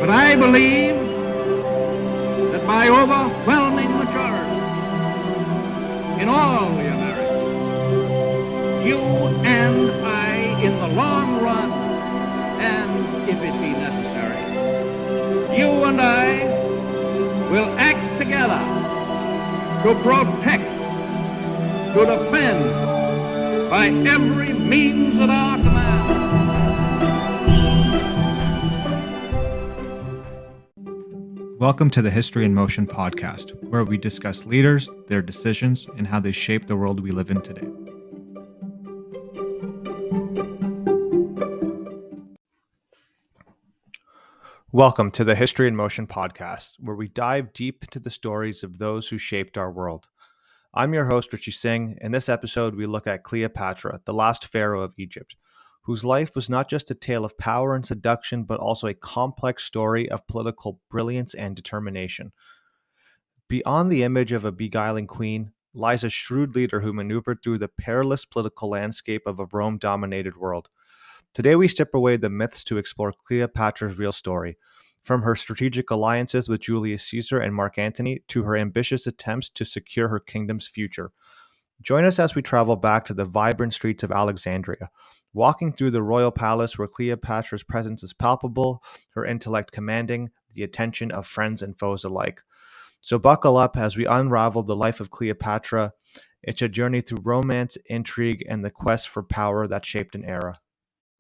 But I believe that by overwhelming majority in all the Americas, you and I, in the long run, and if it be necessary, you and I will act together to protect, to defend, by every means at our command. Welcome to the History in Motion podcast, where we discuss leaders, their decisions, and how they shape the world we live in today. Welcome to the History in Motion podcast, where we dive deep into the stories of those who shaped our world. I'm your host, Richie Singh. In this episode, we look at Cleopatra, the last pharaoh of Egypt, whose life was not just a tale of power and seduction, but also a complex story of political brilliance and determination. Beyond the image of a beguiling queen lies a shrewd leader who maneuvered through the perilous political landscape of a Rome-dominated world. Today, we strip away the myths to explore Cleopatra's real story, from her strategic alliances with Julius Caesar and Mark Antony to her ambitious attempts to secure her kingdom's future. Join us as we travel back to the vibrant streets of Alexandria, walking through the royal palace where Cleopatra's presence is palpable, her intellect commanding, the attention of friends and foes alike. So buckle up as we unravel the life of Cleopatra. It's a journey through romance, intrigue, and the quest for power that shaped an era.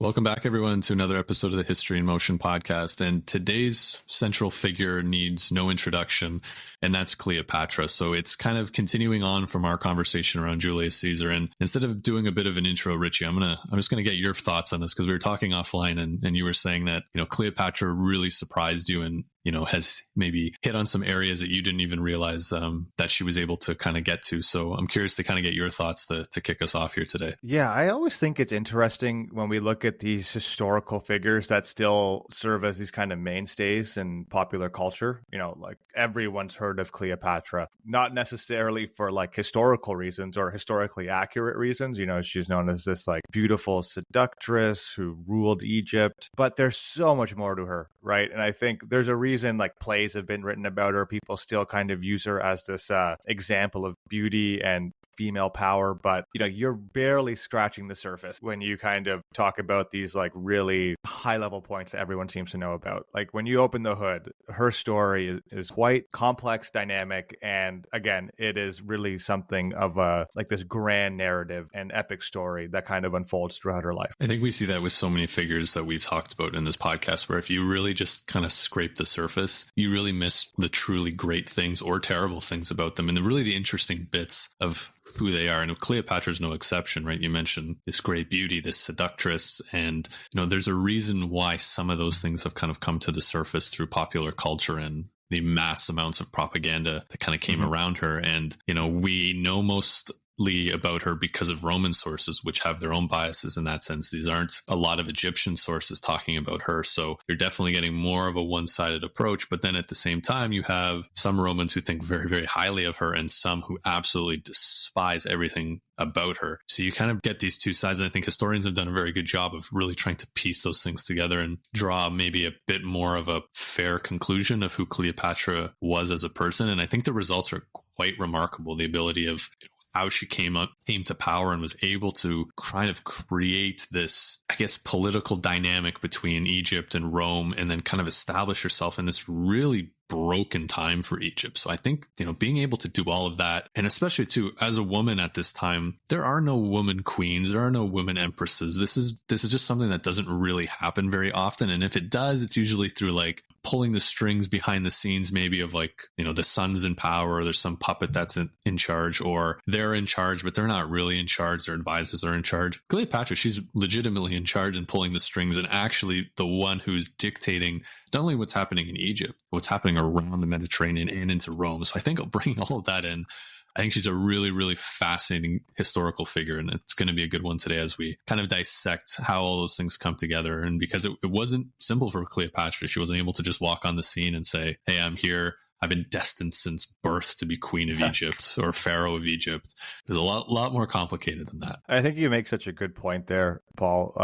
Welcome back, everyone, to another episode of the History in Motion podcast. And today's central figure needs no introduction, and that's Cleopatra. So it's kind of continuing on from our conversation around Julius Caesar. And instead of doing a bit of an intro, Richie, I'm just gonna get your thoughts on this, because we were talking offline, and you were saying that Cleopatra really surprised you and has maybe hit on some areas that you didn't even realize that she was able to kind of get to. So I'm curious to kind of get your thoughts to kick us off here today. Yeah, I always think it's interesting when we look at these historical figures that still serve as these kind of mainstays in popular culture. Like everyone's heard of Cleopatra, not necessarily for like historical reasons or historically accurate reasons. She's known as this like beautiful seductress who ruled Egypt, but there's so much more to her, right? And I think there's a reason like plays have been written about her. People still kind of use her as this example of beauty and female power, but you're barely scratching the surface when you kind of talk about these like really high level points that everyone seems to know about. Like when you open the hood, her story is quite complex, dynamic, and again, it is really something of a like this grand narrative and epic story that kind of unfolds throughout her life. I think we see that with so many figures that we've talked about in this podcast, where if you really just kind of scrape the surface, you really miss the truly great things or terrible things about them, and really the interesting bits of who they are. And Cleopatra is no exception, right? You mentioned this great beauty, this seductress, and there's a reason why some of those things have kind of come to the surface through popular culture and the mass amounts of propaganda that kind of came around her. And we know mostly about her because of Roman sources, which have their own biases in that sense. These aren't a lot of Egyptian sources talking about her. So you're definitely getting more of a one-sided approach. But then at the same time, you have some Romans who think very, very highly of her and some who absolutely despise everything about her. So you kind of get these two sides. And I think historians have done a very good job of really trying to piece those things together and draw maybe a bit more of a fair conclusion of who Cleopatra was as a person. And I think the results are quite remarkable. The ability of how she came to power and was able to kind of create this, I guess, political dynamic between Egypt and Rome, and then kind of establish herself in this really broken time for Egypt. So I think, being able to do all of that, and especially too, as a woman at this time, there are no woman queens, there are no women empresses. This is just something that doesn't really happen very often. And if it does, it's usually through like pulling the strings behind the scenes, maybe of like, the son's in power, or there's some puppet that's in charge, or they're in charge, but they're not really in charge. Their advisors are in charge. Cleopatra, she's legitimately in charge and pulling the strings, and actually the one who's dictating not only what's happening in Egypt, but what's happening around the Mediterranean and into Rome. So I think bringing all of that in, I think she's a really, really fascinating historical figure, and it's going to be a good one today as we kind of dissect how all those things come together. And because it wasn't simple for Cleopatra, she wasn't able to just walk on the scene and say, hey, I'm here, I've been destined since birth to be queen of Egypt or pharaoh of Egypt. There's a lot more complicated than that. I think you make such a good point there, Paul,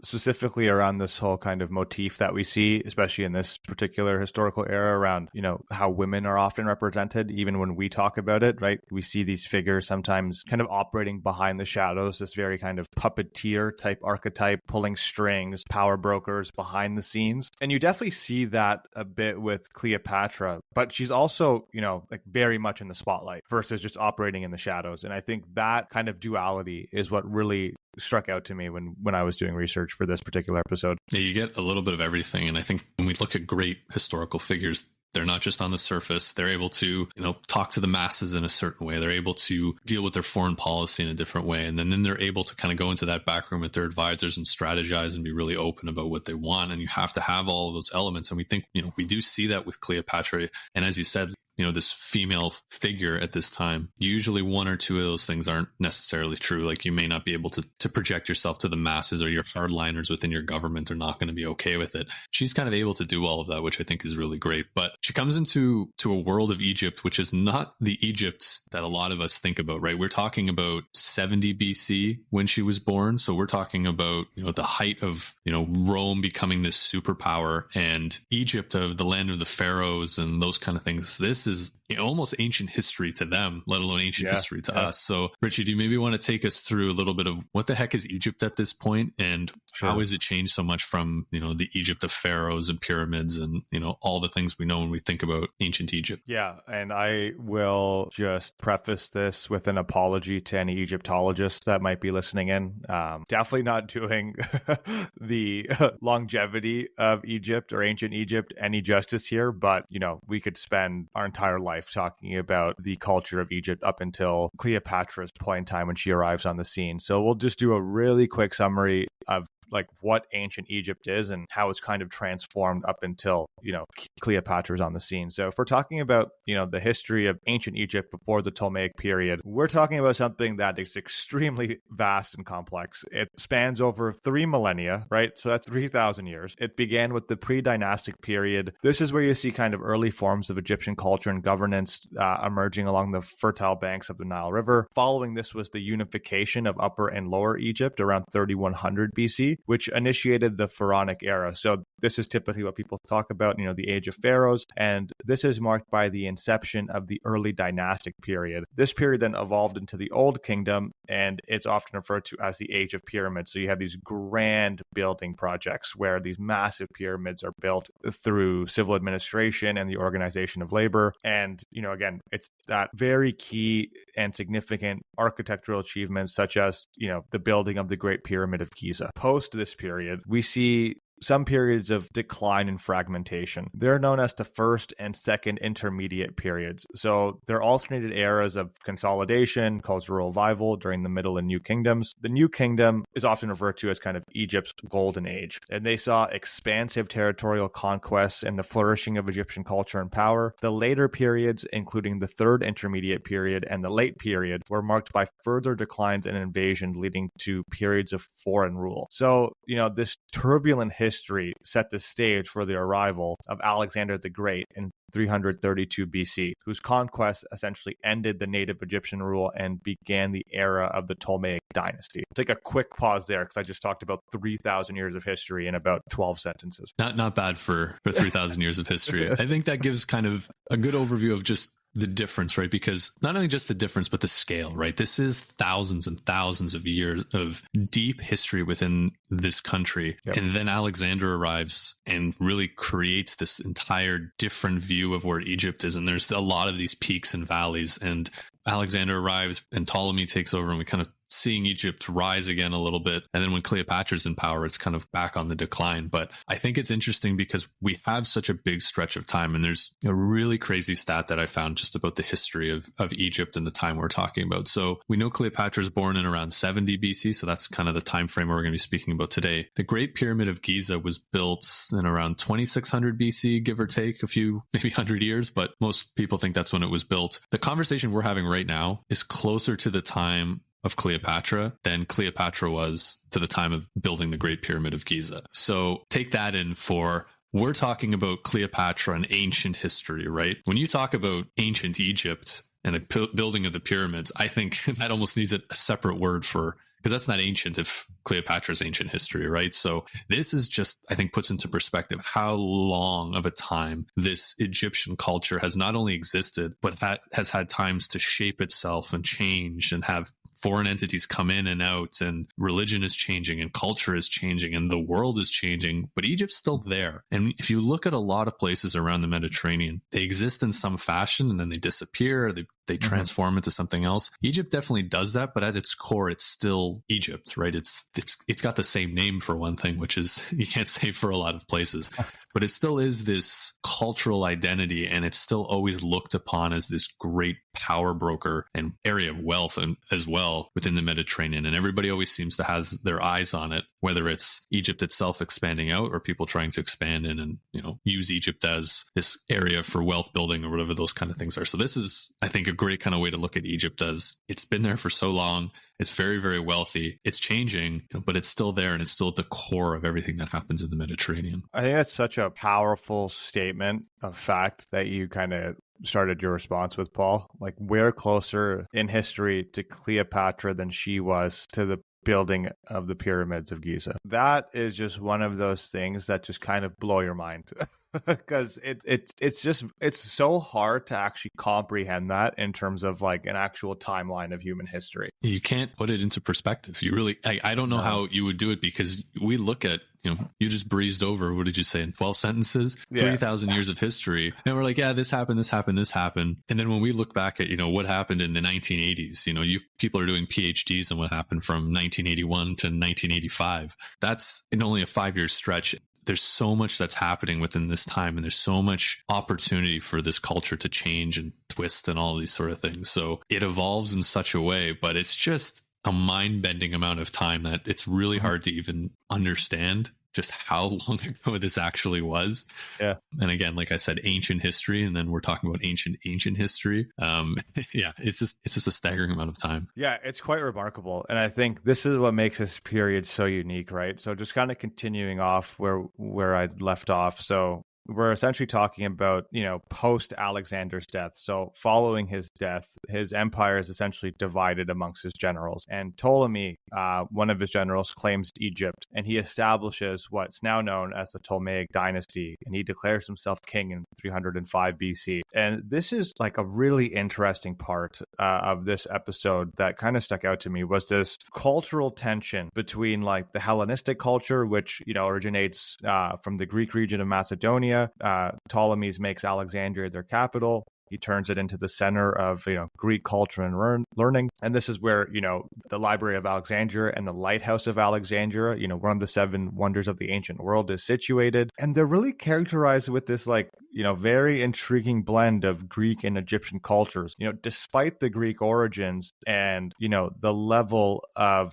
specifically around this whole kind of motif that we see, especially in this particular historical era around, how women are often represented, even when we talk about it, right? We see these figures sometimes kind of operating behind the shadows, this very kind of puppeteer type archetype, pulling strings, power brokers behind the scenes. And you definitely see that a bit with Cleopatra, but she's also, very much in the spotlight versus just operating in the shadows. And I think that kind of duality is what really struck out to me when I was doing research for this particular episode. Yeah, you get a little bit of everything. And I think when we look at great historical figures, they're not just on the surface. They're able to, talk to the masses in a certain way. They're able to deal with their foreign policy in a different way. And then they're able to kind of go into that back room with their advisors and strategize and be really open about what they want. And you have to have all of those elements. And we think, we do see that with Cleopatra. And as you said, this female figure at this time, usually one or two of those things aren't necessarily true. Like you may not be able to project yourself to the masses, or your hardliners within your government are not going to be okay with it. She's kind of able to do all of that, which I think is really great. But she comes into a world of Egypt, which is not the Egypt that a lot of us think about, right? We're talking about 70 BC when she was born. So we're talking about, the height of, Rome becoming this superpower, and Egypt of the land of the pharaohs and those kind of things. This is almost ancient history to them, let alone ancient history to us. So Richie, do you maybe want to take us through a little bit of what the heck is Egypt at this point, and how has it changed so much from, the Egypt of pharaohs and pyramids and, all the things we know when we think about ancient Egypt? Yeah. And I will just preface this with an apology to any Egyptologists that might be listening in. Definitely not doing the longevity of Egypt or ancient Egypt any justice here, but, we could spend our entire life talking about the culture of Egypt up until Cleopatra's point in time when she arrives on the scene. So we'll just do a really quick summary of what ancient Egypt is and how it's kind of transformed up until, Cleopatra's on the scene. So if we're talking about, the history of ancient Egypt before the Ptolemaic period, we're talking about something that is extremely vast and complex. It spans over 3 millennia, right? So that's 3,000 years. It began with the pre-dynastic period. This is where you see kind of early forms of Egyptian culture and governance emerging along the fertile banks of the Nile River. Following this was the unification of Upper and Lower Egypt around 3100 BC, which initiated the Pharaonic era. So this is typically what people talk about, the age of pharaohs. And this is marked by the inception of the early dynastic period. This period then evolved into the Old Kingdom, and it's often referred to as the age of pyramids. So you have these grand building projects where these massive pyramids are built through civil administration and the organization of labor. And, again, it's that very key and significant architectural achievements such as, the building of the Great Pyramid of Giza. Post this period, we see some periods of decline and fragmentation. They're known as the first and second intermediate periods. So they're alternated eras of consolidation, cultural revival during the Middle and New Kingdoms. The New Kingdom is often referred to as kind of Egypt's golden age, and they saw expansive territorial conquests and the flourishing of Egyptian culture and power. The later periods, including the third intermediate period and the late period, were marked by further declines and invasion, leading to periods of foreign rule. So, this turbulent history set the stage for the arrival of Alexander the Great in 332 BC, whose conquest essentially ended the native Egyptian rule and began the era of the Ptolemaic Dynasty. I'll take a quick pause there because I just talked about 3,000 years of history in about 12 sentences. Not bad for 3,000 years of history. I think that gives kind of a good overview of just the difference, right? Because not only just the difference, but the scale, right? This is thousands and thousands of years of deep history within this country. Yep. And then Alexander arrives and really creates this entire different view of where Egypt is. And there's a lot of these peaks and valleys. And Alexander arrives and Ptolemy takes over, and we kind of seeing Egypt rise again a little bit. And then when Cleopatra's in power, it's kind of back on the decline. But I think it's interesting because we have such a big stretch of time. And there's a really crazy stat that I found just about the history of Egypt and the time we're talking about. So we know Cleopatra's born in around 70 BC. So that's kind of the time frame we're going to be speaking about today. The Great Pyramid of Giza was built in around 2600 BC, give or take a few, maybe 100 years. But most people think that's when it was built. The conversation we're having right now is closer to the time of Cleopatra than Cleopatra was to the time of building the Great Pyramid of Giza. So take that in for we're talking about Cleopatra and ancient history, right? When you talk about ancient Egypt and the building of the pyramids, I think that almost needs a separate word for, because that's not ancient if Cleopatra's ancient history, right? So this is just, I think, puts into perspective how long of a time this Egyptian culture has not only existed, but that has had times to shape itself and change and have foreign entities come in and out, and religion is changing and culture is changing and the world is changing, but Egypt's still there. And if you look at a lot of places around the Mediterranean, they exist in some fashion and then they disappear, they transform into something else. Egypt definitely does that, but at its core, it's still Egypt, right? It's got the same name for one thing, which is you can't say for a lot of places, but it still is this cultural identity, and it's still always looked upon as this great power broker and area of wealth and as well within the Mediterranean. And everybody always seems to have their eyes on it, whether it's Egypt itself expanding out or people trying to expand in and, use Egypt as this area for wealth building or whatever those kind of things are. So this is, I think, a great kind of way to look at Egypt as it's been there for so long. It's very, very wealthy. It's changing, but it's still there and it's still at the core of everything that happens in the Mediterranean. I think that's such a powerful statement of fact that you kind of started your response with, Paul. Like, we're closer in history to Cleopatra than she was to the building of the pyramids of Giza. That is just one of those things that just kind of blow your mind. Because it's so hard to actually comprehend that in terms of like an actual timeline of human history. You can't put it into perspective. You really, I don't know how you would do it, because we look at, you just breezed over, what did you say, in 12 sentences, 3,000 years of history. And we're like, yeah, this happened, this happened, this happened. And then when we look back at, what happened in the 1980s, people are doing PhDs on what happened from 1981 to 1985. That's in only a 5-year stretch. There's so much that's happening within this time, and there's so much opportunity for this culture to change and twist and all these sort of things. So it evolves in such a way, but it's just a mind-bending amount of time that it's really hard to even understand just how long ago this actually was. Yeah. And again, like I said, ancient history, and then we're talking about ancient history. Yeah, it's just a staggering amount of time. Yeah, it's quite remarkable. And I think this is what makes this period so unique, right? So just kind of continuing off where I left off. So we're essentially talking about, post Alexander's death. So following his death, his empire is essentially divided amongst his generals. And Ptolemy, one of his generals, claims Egypt, and he establishes what's now known as the Ptolemaic Dynasty. And he declares himself king in 305 BC. And this is like a really interesting part of this episode that kind of stuck out to me, was this cultural tension between like the Hellenistic culture, which, originates from the Greek region of Macedonia. Ptolemy makes Alexandria their capital. He turns it into the center of, Greek culture and learning. And this is where, the Library of Alexandria and the Lighthouse of Alexandria, one of the 7 wonders of the ancient world, is situated. And they're really characterized with this, very intriguing blend of Greek and Egyptian cultures. Despite the Greek origins and, the level of,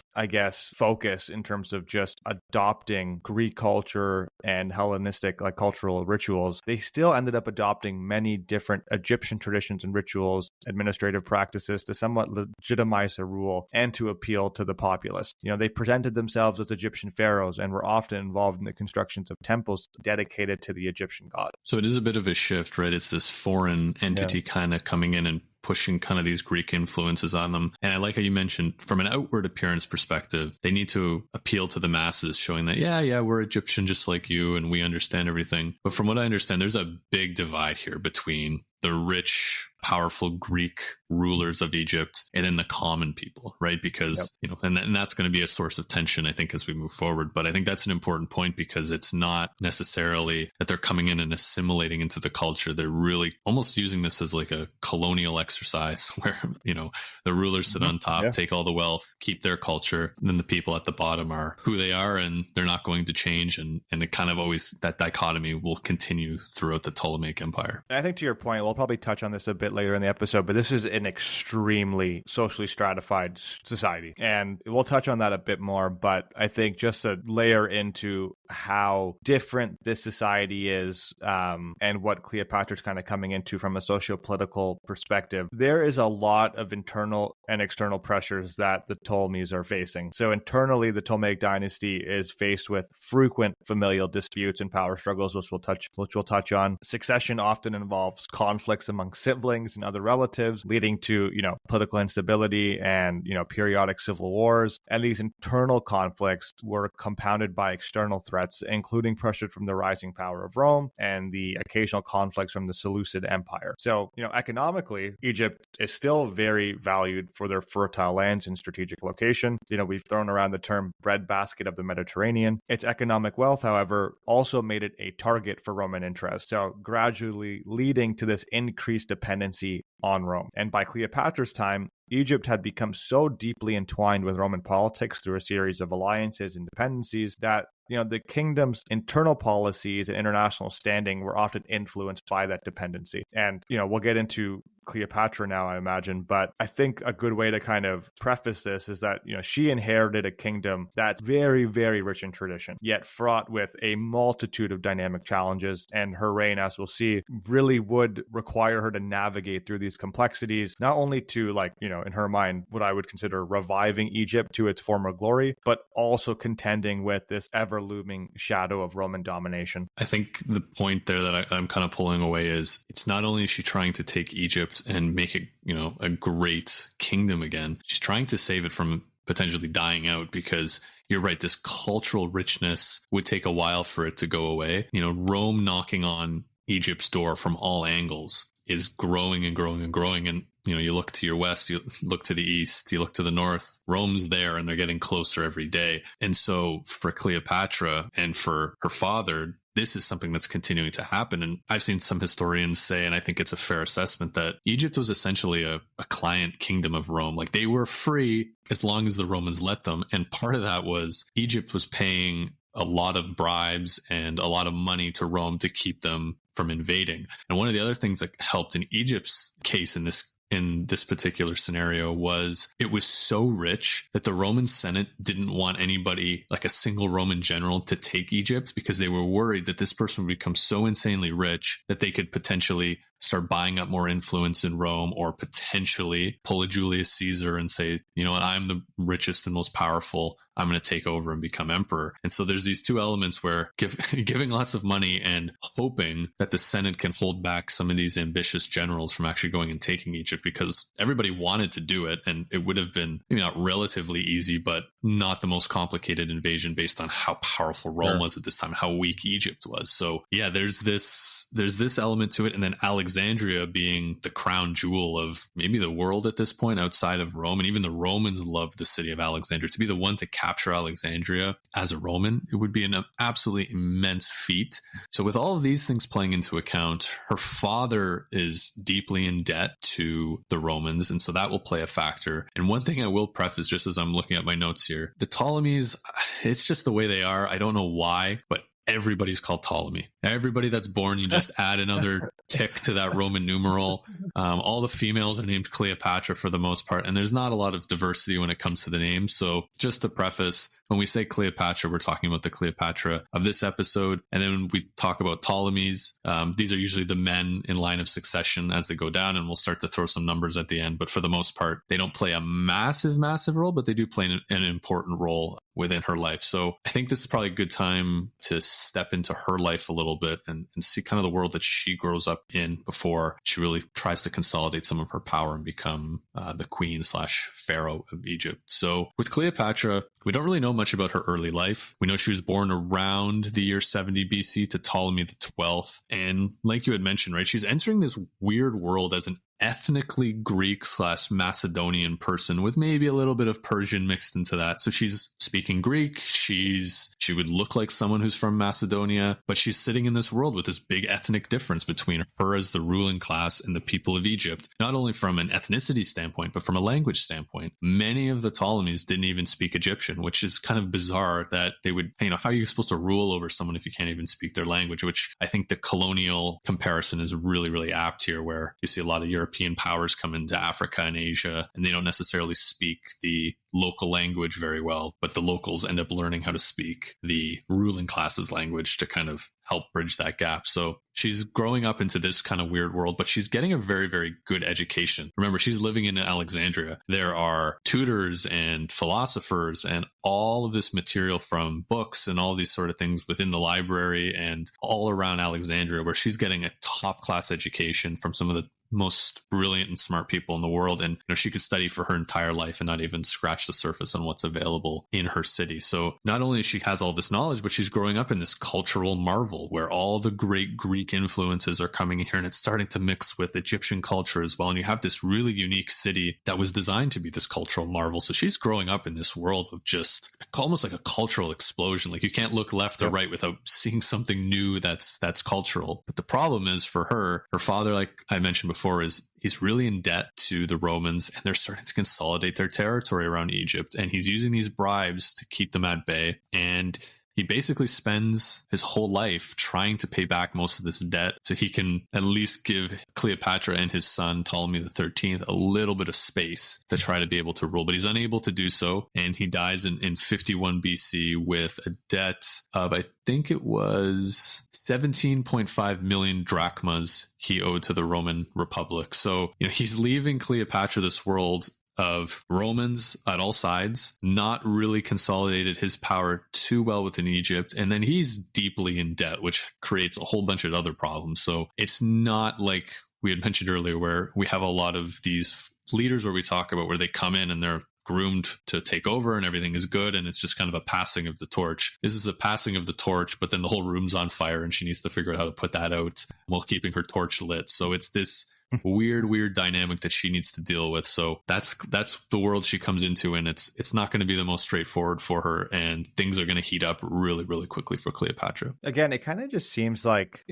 focus in terms of just adopting Greek culture and Hellenistic, cultural rituals, they still ended up adopting many different Egyptian traditions and rituals, administrative practices to somewhat legitimize their rule and to appeal to the populace. They presented themselves as Egyptian pharaohs and were often involved in the constructions of temples dedicated to the Egyptian god. So it is a bit of a shift, right? It's this foreign entity kind of coming in and pushing kind of these Greek influences on them. And I like how you mentioned, from an outward appearance perspective, they need to appeal to the masses, showing that, yeah, we're Egyptian just like you and we understand everything. But from what I understand, there's a big divide here between the rich, powerful Greek rulers of Egypt and then the common people, right? Because, and that's going to be a source of tension, I think, as we move forward. But I think that's an important point, because it's not necessarily that they're coming in and assimilating into the culture. They're really almost using this as like a colonial exercise where, the rulers sit on top, take all the wealth, keep their culture, and then the people at the bottom are who they are and they're not going to change. And it kind of always, that dichotomy will continue throughout the Ptolemaic Empire. And I think to your point, we'll we'll probably touch on this a bit later in the episode, but this is an extremely socially stratified society. And we'll touch on that a bit more, but I think just to layer into how different this society is and what Cleopatra's kind of coming into from a socio-political perspective, there is a lot of internal and external pressures that the Ptolemies are facing. So internally, the Ptolemaic dynasty is faced with frequent familial disputes and power struggles, which we'll touch on. Succession often involves conflicts among siblings and other relatives, leading to, political instability and, periodic civil wars. And these internal conflicts were compounded by external threats, including pressure from the rising power of Rome and the occasional conflicts from the Seleucid Empire. So, economically, Egypt is still very valued for their fertile lands and strategic location. We've thrown around the term breadbasket of the Mediterranean. Its economic wealth, however, also made it a target for Roman interests, so gradually leading to this increased dependency on Rome. And by Cleopatra's time, Egypt had become so deeply entwined with Roman politics through a series of alliances and dependencies that the kingdom's internal policies and international standing were often influenced by that dependency. And, we'll get into Cleopatra now, I imagine, but I think a good way to kind of preface this is that, she inherited a kingdom that's very, very rich in tradition, yet fraught with a multitude of dynamic challenges. And her reign, as we'll see, really would require her to navigate through these complexities, not only to in her mind, what I would consider reviving Egypt to its former glory, but also contending with this ever looming shadow of Roman domination. I think the point there that I'm kind of pulling away is it's not only is she trying to take Egypt and make it, a great kingdom again, she's trying to save it from potentially dying out, because you're right, this cultural richness would take a while for it to go away. Rome knocking on Egypt's door from all angles is growing and growing and growing. And you look to your west, you look to the east, you look to the north, Rome's there, and they're getting closer every day. And so for Cleopatra and for her father, this is something that's continuing to happen. And I've seen some historians say, and I think it's a fair assessment, that Egypt was essentially a client kingdom of Rome. Like, they were free as long as the Romans let them. And part of that was Egypt was paying a lot of bribes and a lot of money to Rome to keep them from invading. And one of the other things that helped in Egypt's case in this particular scenario was it was so rich that the Roman Senate didn't want anybody, like a single Roman general, to take Egypt, because they were worried that this person would become so insanely rich that they could potentially start buying up more influence in Rome, or potentially pull a Julius Caesar and say, you know what, I'm the richest and most powerful, I'm going to take over and become emperor. And so there's these two elements where giving lots of money and hoping that the Senate can hold back some of these ambitious generals from actually going and taking Egypt, because everybody wanted to do it, and it would have been maybe not relatively easy, but not the most complicated invasion based on how powerful Rome was at this time, how weak Egypt was. So yeah, there's this element to it. And then Alexandria being the crown jewel of maybe the world at this point outside of Rome. And even the Romans loved the city of Alexandria. To be the one to capture Alexandria as a Roman, it would be an absolutely immense feat. So with all of these things playing into account, her father is deeply in debt to the Romans. And so that will play a factor. And one thing I will preface, just as I'm looking at my notes here, the Ptolemies, it's just the way they are. I don't know why, but everybody's called Ptolemy. Everybody that's born, you just add another tick to that Roman numeral. All the females are named Cleopatra for the most part, and there's not a lot of diversity when it comes to the names. So just to preface, when we say Cleopatra, we're talking about the Cleopatra of this episode. And then when we talk about Ptolemies, these are usually the men in line of succession as they go down, and we'll start to throw some numbers at the end. But for the most part, they don't play a massive role, but they do play an important role within her life. So I think this is probably a good time to step into her life a little bit and see kind of the world that she grows up in before she really tries to consolidate some of her power and become the queen / Pharaoh of Egypt. So with Cleopatra, we don't really know much about her early life. We know she was born around the year 70 BC to Ptolemy the 12th. And like you had mentioned, right, she's entering this weird world as an ethnically Greek/Macedonian person with maybe a little bit of Persian mixed into that. So she's speaking Greek. She would look like someone who's from Macedonia, but she's sitting in this world with this big ethnic difference between her as the ruling class and the people of Egypt, not only from an ethnicity standpoint, but from a language standpoint. Many of the Ptolemies didn't even speak Egyptian, which is kind of bizarre that they would, how are you supposed to rule over someone if you can't even speak their language? Which I think the colonial comparison is really, really apt here, where you see a lot of European powers come into Africa and Asia, and they don't necessarily speak the local language very well, but the locals end up learning how to speak the ruling class's language to kind of help bridge that gap. So she's growing up into this kind of weird world, but she's getting a very, very good education. Remember, she's living in Alexandria. There are tutors and philosophers and all of this material from books and all these sort of things within the library and all around Alexandria, where she's getting a top class education from some of the most brilliant and smart people in the world. And she could study for her entire life and not even scratch the surface on what's available in her city. So not only she has all this knowledge, but she's growing up in this cultural marvel where all the great Greek influences are coming in here, and it's starting to mix with Egyptian culture as well. And you have this really unique city that was designed to be this cultural marvel. So she's growing up in this world of just almost like a cultural explosion. Like you can't look left or right without seeing something new that's cultural. But the problem is for her father, like I mentioned before, is he's really in debt to the Romans, and they're starting to consolidate their territory around Egypt. And he's using these bribes to keep them at bay. And he basically spends his whole life trying to pay back most of this debt so he can at least give Cleopatra and his son Ptolemy the 13th a little bit of space to try to be able to rule. But he's unable to do so, and he dies in 51 BC with a debt of, I think it was 17.5 million drachmas he owed to the Roman Republic. So, he's leaving Cleopatra this world of Romans at all sides, not really consolidated his power too well within Egypt. And then he's deeply in debt, which creates a whole bunch of other problems. So it's not like we had mentioned earlier, where we have a lot of these leaders where we talk about where they come in and they're groomed to take over and everything is good, and it's just kind of a passing of the torch. This is a passing of the torch, but then the whole room's on fire and she needs to figure out how to put that out while keeping her torch lit. So it's this weird dynamic that she needs to deal with. So that's the world she comes into, and it's not going to be the most straightforward for her, and things are going to heat up really, really quickly for Cleopatra. Again, it kind of just seems like,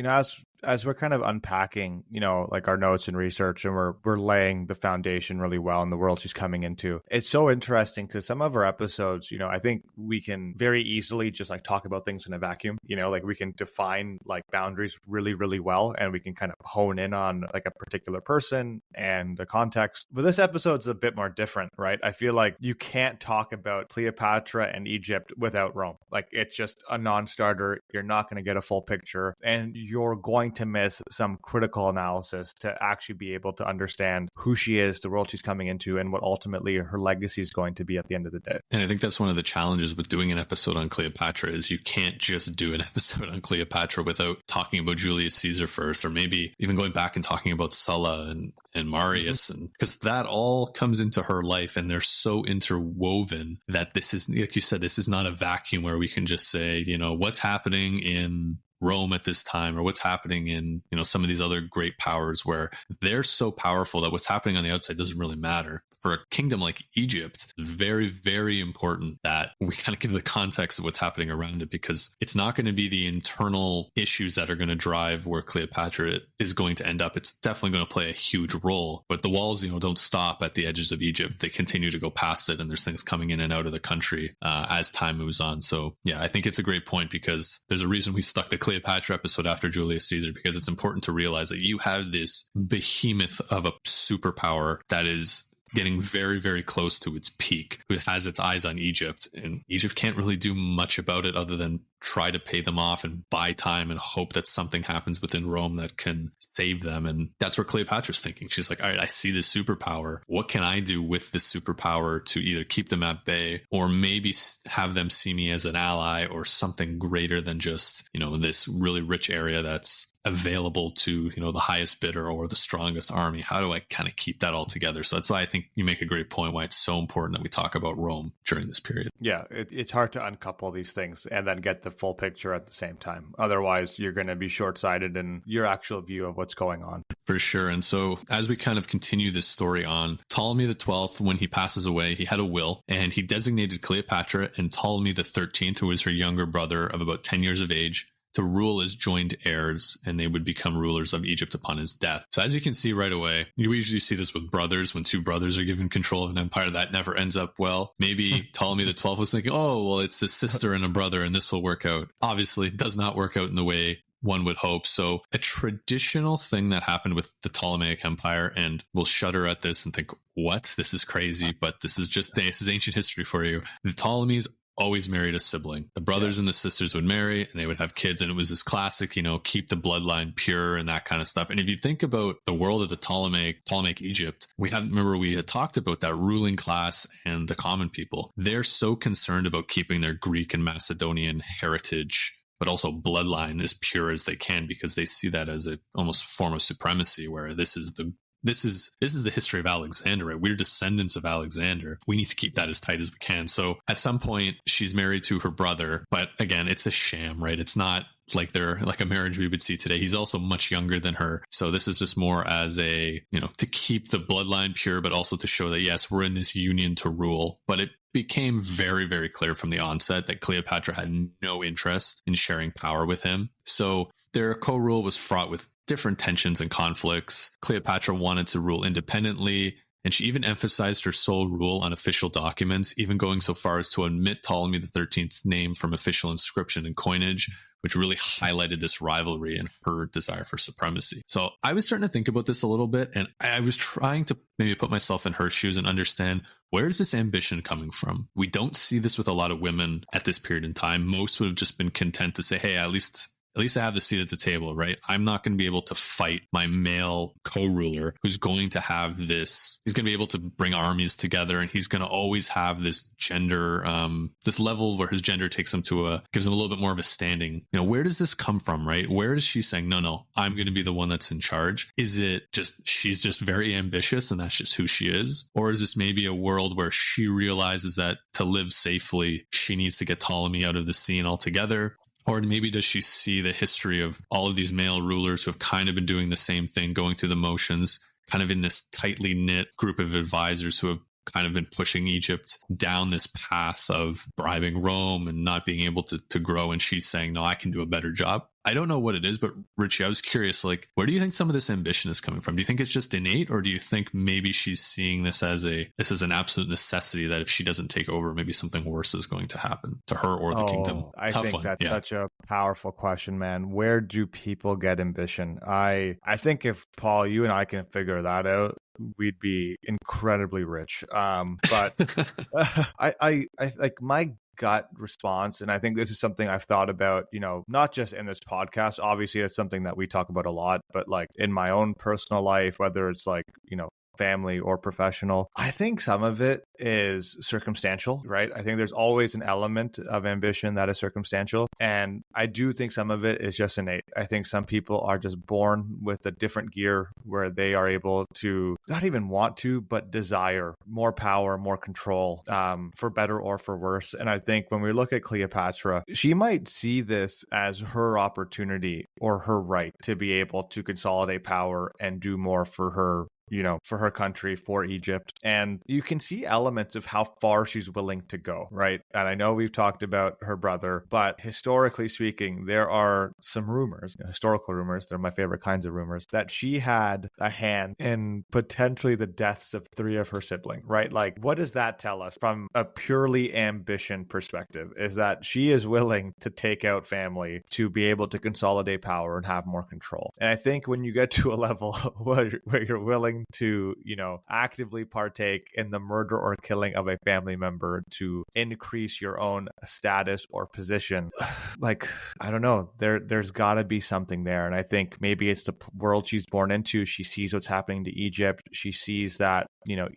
as we're kind of unpacking, like our notes and research, and we're laying the foundation really well in the world she's coming into. It's so interesting because some of our episodes, I think we can very easily just like talk about things in a vacuum, like we can define like boundaries really, really well, and we can kind of hone in on like a particular person and the context. But this episode's a bit more different, right? I feel like you can't talk about Cleopatra and Egypt without Rome. Like it's just a non-starter. You're not going to get a full picture, and you're going to miss some critical analysis to actually be able to understand who she is, the world she's coming into, and what ultimately her legacy is going to be at the end of the day. And I think that's one of the challenges with doing an episode on Cleopatra is you can't just do an episode on Cleopatra without talking about Julius Caesar first, or maybe even going back and talking about Sulla and Marius, and because that all comes into her life and they're so interwoven that this is, like you said, this is not a vacuum where we can just say, what's happening in Rome at this time, or what's happening in, some of these other great powers where they're so powerful that what's happening on the outside doesn't really matter. For a kingdom like Egypt, very, very important that we kind of give the context of what's happening around it, because it's not going to be the internal issues that are going to drive where Cleopatra is going to end up. It's definitely going to play a huge role, but the walls, don't stop at the edges of Egypt. They continue to go past it, and there's things coming in and out of the country as time moves on. So yeah, I think it's a great point, because there's a reason we stuck the Cleopatra episode after Julius Caesar, because it's important to realize that you have this behemoth of a superpower that is getting very, very close to its peak, who has its eyes on Egypt, and Egypt can't really do much about it other than try to pay them off and buy time and hope that something happens within Rome that can save them. And that's where Cleopatra's thinking. She's like, all right, I see this superpower. What can I do with this superpower to either keep them at bay, or maybe have them see me as an ally or something greater than just, this really rich area that's available to, the highest bidder or the strongest army? How do I kind of keep that all together? So that's why I think you make a great point why it's so important that we talk about Rome during this period. Yeah, it's hard to uncouple these things and then get the full picture at the same time. Otherwise, you're going to be short-sighted in your actual view of what's going on. For sure. And so as we kind of continue this story on, Ptolemy the 12th, when he passes away, he had a will and he designated Cleopatra and Ptolemy the 13th, who was her younger brother of about 10 years of age, to rule as joined heirs, and they would become rulers of Egypt upon his death. So as you can see right away, you usually see this with brothers. When two brothers are given control of an empire, that never ends up well. Maybe Ptolemy the 12th was thinking, oh, well, it's a sister and a brother, and this will work out. Obviously, it does not work out in the way one would hope. So a traditional thing that happened with the Ptolemaic Empire, and we'll shudder at this and think, what? This is crazy, but this is ancient history for you. The Ptolemies always married a sibling. The brothers and the sisters would marry and they would have kids. And it was this classic, keep the bloodline pure and that kind of stuff. And if you think about the world of the Ptolemaic Egypt, we had talked about that ruling class and the common people. They're so concerned about keeping their Greek and Macedonian heritage, but also bloodline as pure as they can, because they see that as a almost form of supremacy, where this is the history of Alexander, right? We're descendants of Alexander. We need to keep that as tight as we can. So at some point she's married to her brother, but again, it's a sham, right? It's not like they're like a marriage we would see today. He's also much younger than her. So this is just more as a, to keep the bloodline pure, but also to show that, yes, we're in this union to rule. But it became very, very clear from the onset that Cleopatra had no interest in sharing power with him. So their co-rule was fraught with different tensions and conflicts. Cleopatra wanted to rule independently, and she even emphasized her sole rule on official documents, even going so far as to omit Ptolemy the 13th's name from official inscription and coinage, which really highlighted this rivalry and her desire for supremacy. So I was starting to think about this a little bit, and I was trying to maybe put myself in her shoes and understand, where is this ambition coming from? We don't see this with a lot of women at this period in time. Most would have just been content to say, hey, at least I have the seat at the table, right? I'm not going to be able to fight my male co-ruler who's going to have this, he's going to be able to bring armies together, and he's going to always have this gender, this level where his gender takes him gives him a little bit more of a standing. Where does this come from, right? Where is she saying, no, I'm going to be the one that's in charge? Is it just, she's just very ambitious and that's just who she is? Or is this maybe a world where she realizes that to live safely, she needs to get Ptolemy out of the scene altogether? Or maybe does she see the history of all of these male rulers who have kind of been doing the same thing, going through the motions, kind of in this tightly knit group of advisors who have kind of been pushing Egypt down this path of bribing Rome and not being able to grow. And she's saying, no, I can do a better job. I don't know what it is, but Richie, I was curious, where do you think some of this ambition is coming from? Do you think it's just innate, or do you think maybe she's seeing this as an absolute necessity, that if she doesn't take over, maybe something worse is going to happen to her or the kingdom? I think that's such a powerful question, man. Where do people get ambition? I think if Paul, you and I can figure that out, we'd be incredibly rich. But I like my gut response, and I think this is something I've thought about, not just in this podcast. Obviously, it's something that we talk about a lot, but in my own personal life, whether it's family or professional, I think some of it is circumstantial, right? I think there's always an element of ambition that is circumstantial. And I do think some of it is just innate. I think some people are just born with a different gear where they are able to not even want to, but desire more power, more control, for better or for worse. And I think when we look at Cleopatra, she might see this as her opportunity or her right to be able to consolidate power and do more for her, for her country, for Egypt. And you can see elements of how far she's willing to go, right? And I know we've talked about her brother, but historically speaking, there are some rumors, historical rumors, they're my favorite kinds of rumors, that she had a hand in potentially the deaths of 3 of her siblings, right? What does that tell us from a purely ambition perspective? Is that she is willing to take out family to be able to consolidate power and have more control. And I think when you get to a level where you're willing to, actively partake in the murder or killing of a family member to increase your own status or position, I don't know, there's got to be something there. And I think maybe it's the world she's born into. She sees what's happening to Egypt. She sees that,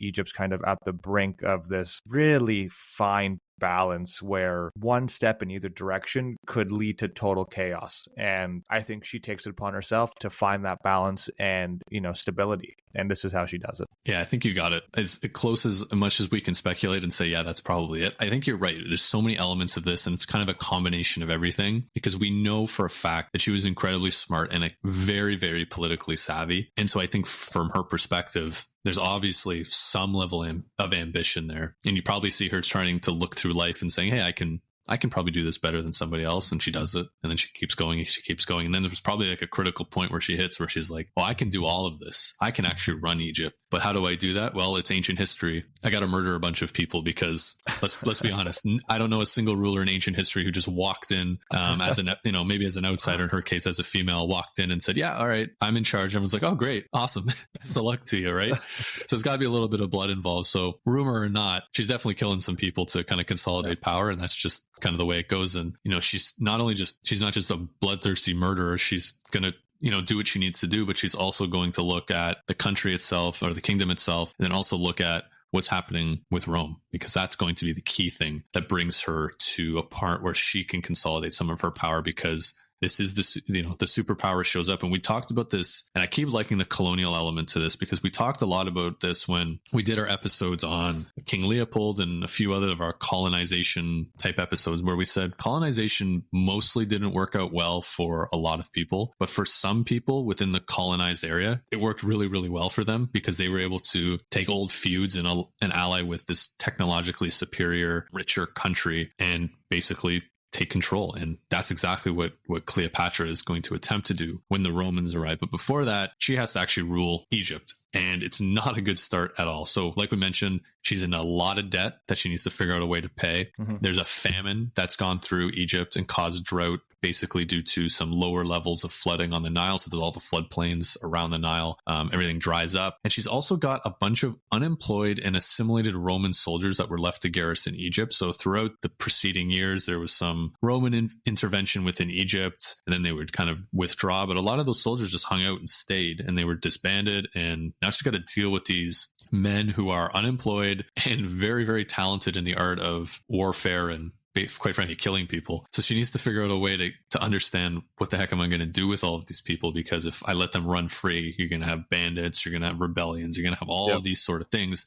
Egypt's kind of at the brink of this really fine balance where one step in either direction could lead to total chaos. And I think she takes it upon herself to find that balance and, stability. And this is how she does it. Yeah, I think you got it. As close as much as we can speculate and say, yeah, that's probably it. I think you're right. There's so many elements of this, and it's kind of a combination of everything, because we know for a fact that she was incredibly smart and very, very politically savvy. And so I think from her perspective, there's obviously some level of ambition there. And you probably see her trying to look through life and saying, hey, I can probably do this better than somebody else. And she does it. And then she keeps going. And then there's probably like a critical point where she's like, well, I can do all of this. I can actually run Egypt. But how do I do that? Well, it's ancient history. I got to murder a bunch of people because let's be honest. I don't know a single ruler in ancient history who just walked in maybe as an outsider, in her case, as a female, walked in and said, yeah, all right, I'm in charge. Everyone's like, oh, great. Awesome. Best of luck to you. Right. So it's got to be a little bit of blood involved. So rumor or not, she's definitely killing some people to kind of consolidate power. And that's just kind of the way it goes. And, she's not just a bloodthirsty murderer. She's going to, do what she needs to do, but she's also going to look at the country itself or the kingdom itself, and then also look at what's happening with Rome, because that's going to be the key thing that brings her to a part where she can consolidate some of her power, because this is the superpower shows up. And we talked about this, and I keep liking the colonial element to this, because we talked a lot about this when we did our episodes on King Leopold and a few other of our colonization type episodes, where we said colonization mostly didn't work out well for a lot of people. But for some people within the colonized area, it worked really, really well for them, because they were able to take old feuds and an ally with this technologically superior, richer country and basically take control. And that's exactly what Cleopatra is going to attempt to do when the Romans arrive. But before that, she has to actually rule Egypt. And it's not a good start at all. So like we mentioned, she's in a lot of debt that she needs to figure out a way to pay. Mm-hmm. There's a famine that's gone through Egypt and caused drought, basically due to some lower levels of flooding on the Nile. So there's all the floodplains around the Nile. Everything dries up. And she's also got a bunch of unemployed and assimilated Roman soldiers that were left to garrison Egypt. So throughout the preceding years, there was some Roman intervention within Egypt, and then they would kind of withdraw. But a lot of those soldiers just hung out and stayed, and they were disbanded. And now she's got to deal with these men who are unemployed and very, very talented in the art of warfare and, quite frankly, killing people. So she needs to figure out a way to understand, what the heck am I going to do with all of these people? Because if I let them run free, you're going to have bandits, you're going to have rebellions, you're going to have all of these sort of things.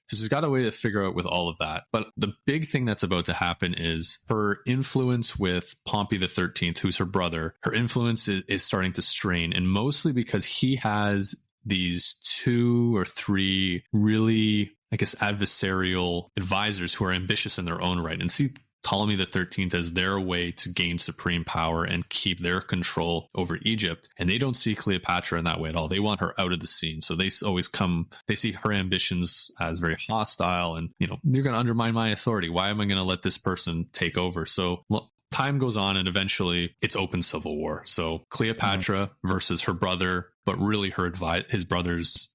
So she's got a way to figure out with all of that. But the big thing that's about to happen is her influence with Pompey the 13th, who's her brother. Her influence is starting to strain, and mostly because he has these 2 or 3 really, I guess, adversarial advisors who are ambitious in their own right, and see Ptolemy the 13th as their way to gain supreme power and keep their control over Egypt. And they don't see Cleopatra in that way at all. They want her out of the scene. So they see her ambitions as very hostile, and, you're going to undermine my authority. Why am I going to let this person take over? So time goes on, and eventually it's open civil war. So Cleopatra versus her brother, but really her brother's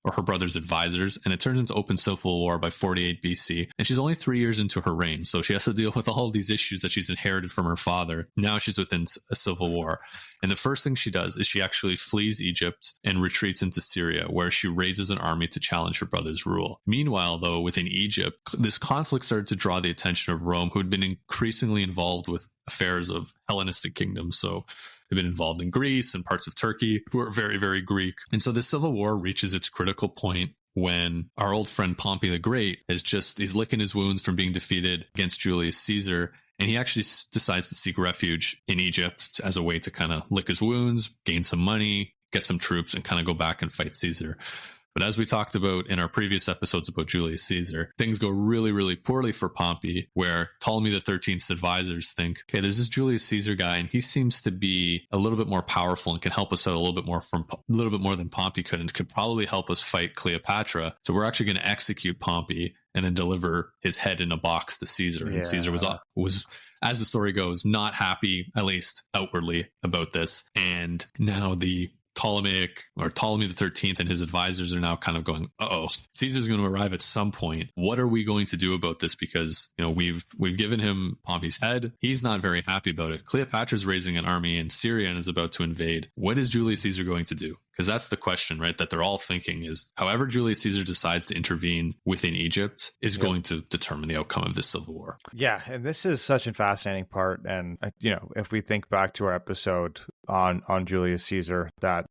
advisors. And it turns into open civil war by 48 BC. And she's only 3 years into her reign. So she has to deal with all of these issues that she's inherited from her father. Now she's within a civil war. And the first thing she does is she actually flees Egypt and retreats into Syria, where she raises an army to challenge her brother's rule. Meanwhile, though, within Egypt, this conflict started to draw the attention of Rome, who had been increasingly involved with affairs of Hellenistic kingdoms. So they've been involved in Greece and parts of Turkey, who are very, very Greek. And so the civil war reaches its critical point when our old friend Pompey the Great he's licking his wounds from being defeated against Julius Caesar. And he actually decides to seek refuge in Egypt as a way to kind of lick his wounds, gain some money, get some troops, and kind of go back and fight Caesar. But as we talked about in our previous episodes about Julius Caesar, things go really, really poorly for Pompey, where Ptolemy the 13th's advisors think, okay, there's this Julius Caesar guy, and he seems to be a little bit more powerful and can help us out a little bit more than Pompey could, and could probably help us fight Cleopatra. So we're actually going to execute Pompey and then deliver his head in a box to Caesar. And Caesar was, as the story goes, not happy, at least outwardly, about this. And now the Ptolemy the 13th and his advisors are now kind of going, uh-oh, Caesar's going to arrive at some point. What are we going to do about this? Because, we've given him Pompey's head. He's not very happy about it. Cleopatra's raising an army in Syria and is about to invade. What is Julius Caesar going to do? Because that's the question, right? That they're all thinking is however Julius Caesar decides to intervene within Egypt is going to determine the outcome of this civil war. Yeah. And this is such a fascinating part. And, if we think back to our episode on Julius Caesar that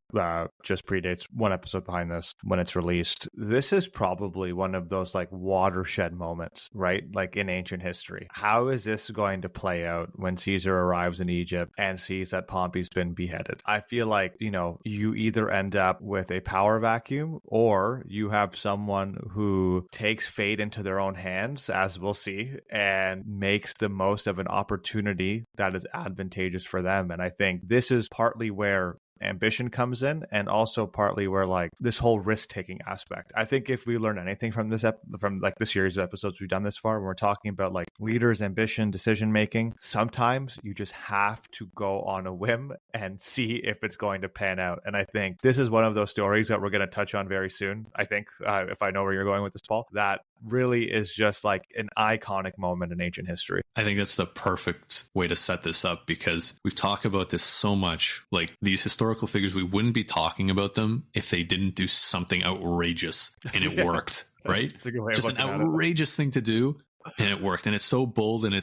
just predates one episode behind this when it's released, this is probably one of those like watershed moments, right? Like in ancient history. How is this going to play out when Caesar arrives in Egypt and sees that Pompey's been beheaded? I feel like, you either end up with a power vacuum or you have someone who takes fate into their own hands, as we'll see, and makes the most of an opportunity that is advantageous for them. And I think this is partly where ambition comes in, and also partly where like this whole risk-taking aspect. I think if we learn anything from this from like the series of episodes we've done this far, when we're talking about like leaders, ambition, decision making, sometimes you just have to go on a whim and see if it's going to pan out. And I think this is one of those stories that we're going to touch on very soon. I think if I know where you're going with this, Paul, that really is just like an iconic moment in ancient history. I think that's the perfect way to set this up, because we've talked about this so much. Like these historical figures, we wouldn't be talking about them if they didn't do something outrageous and it worked, right? It's a good way of just an looking at it. outrageous thing to do, and it worked. And it's so bold, and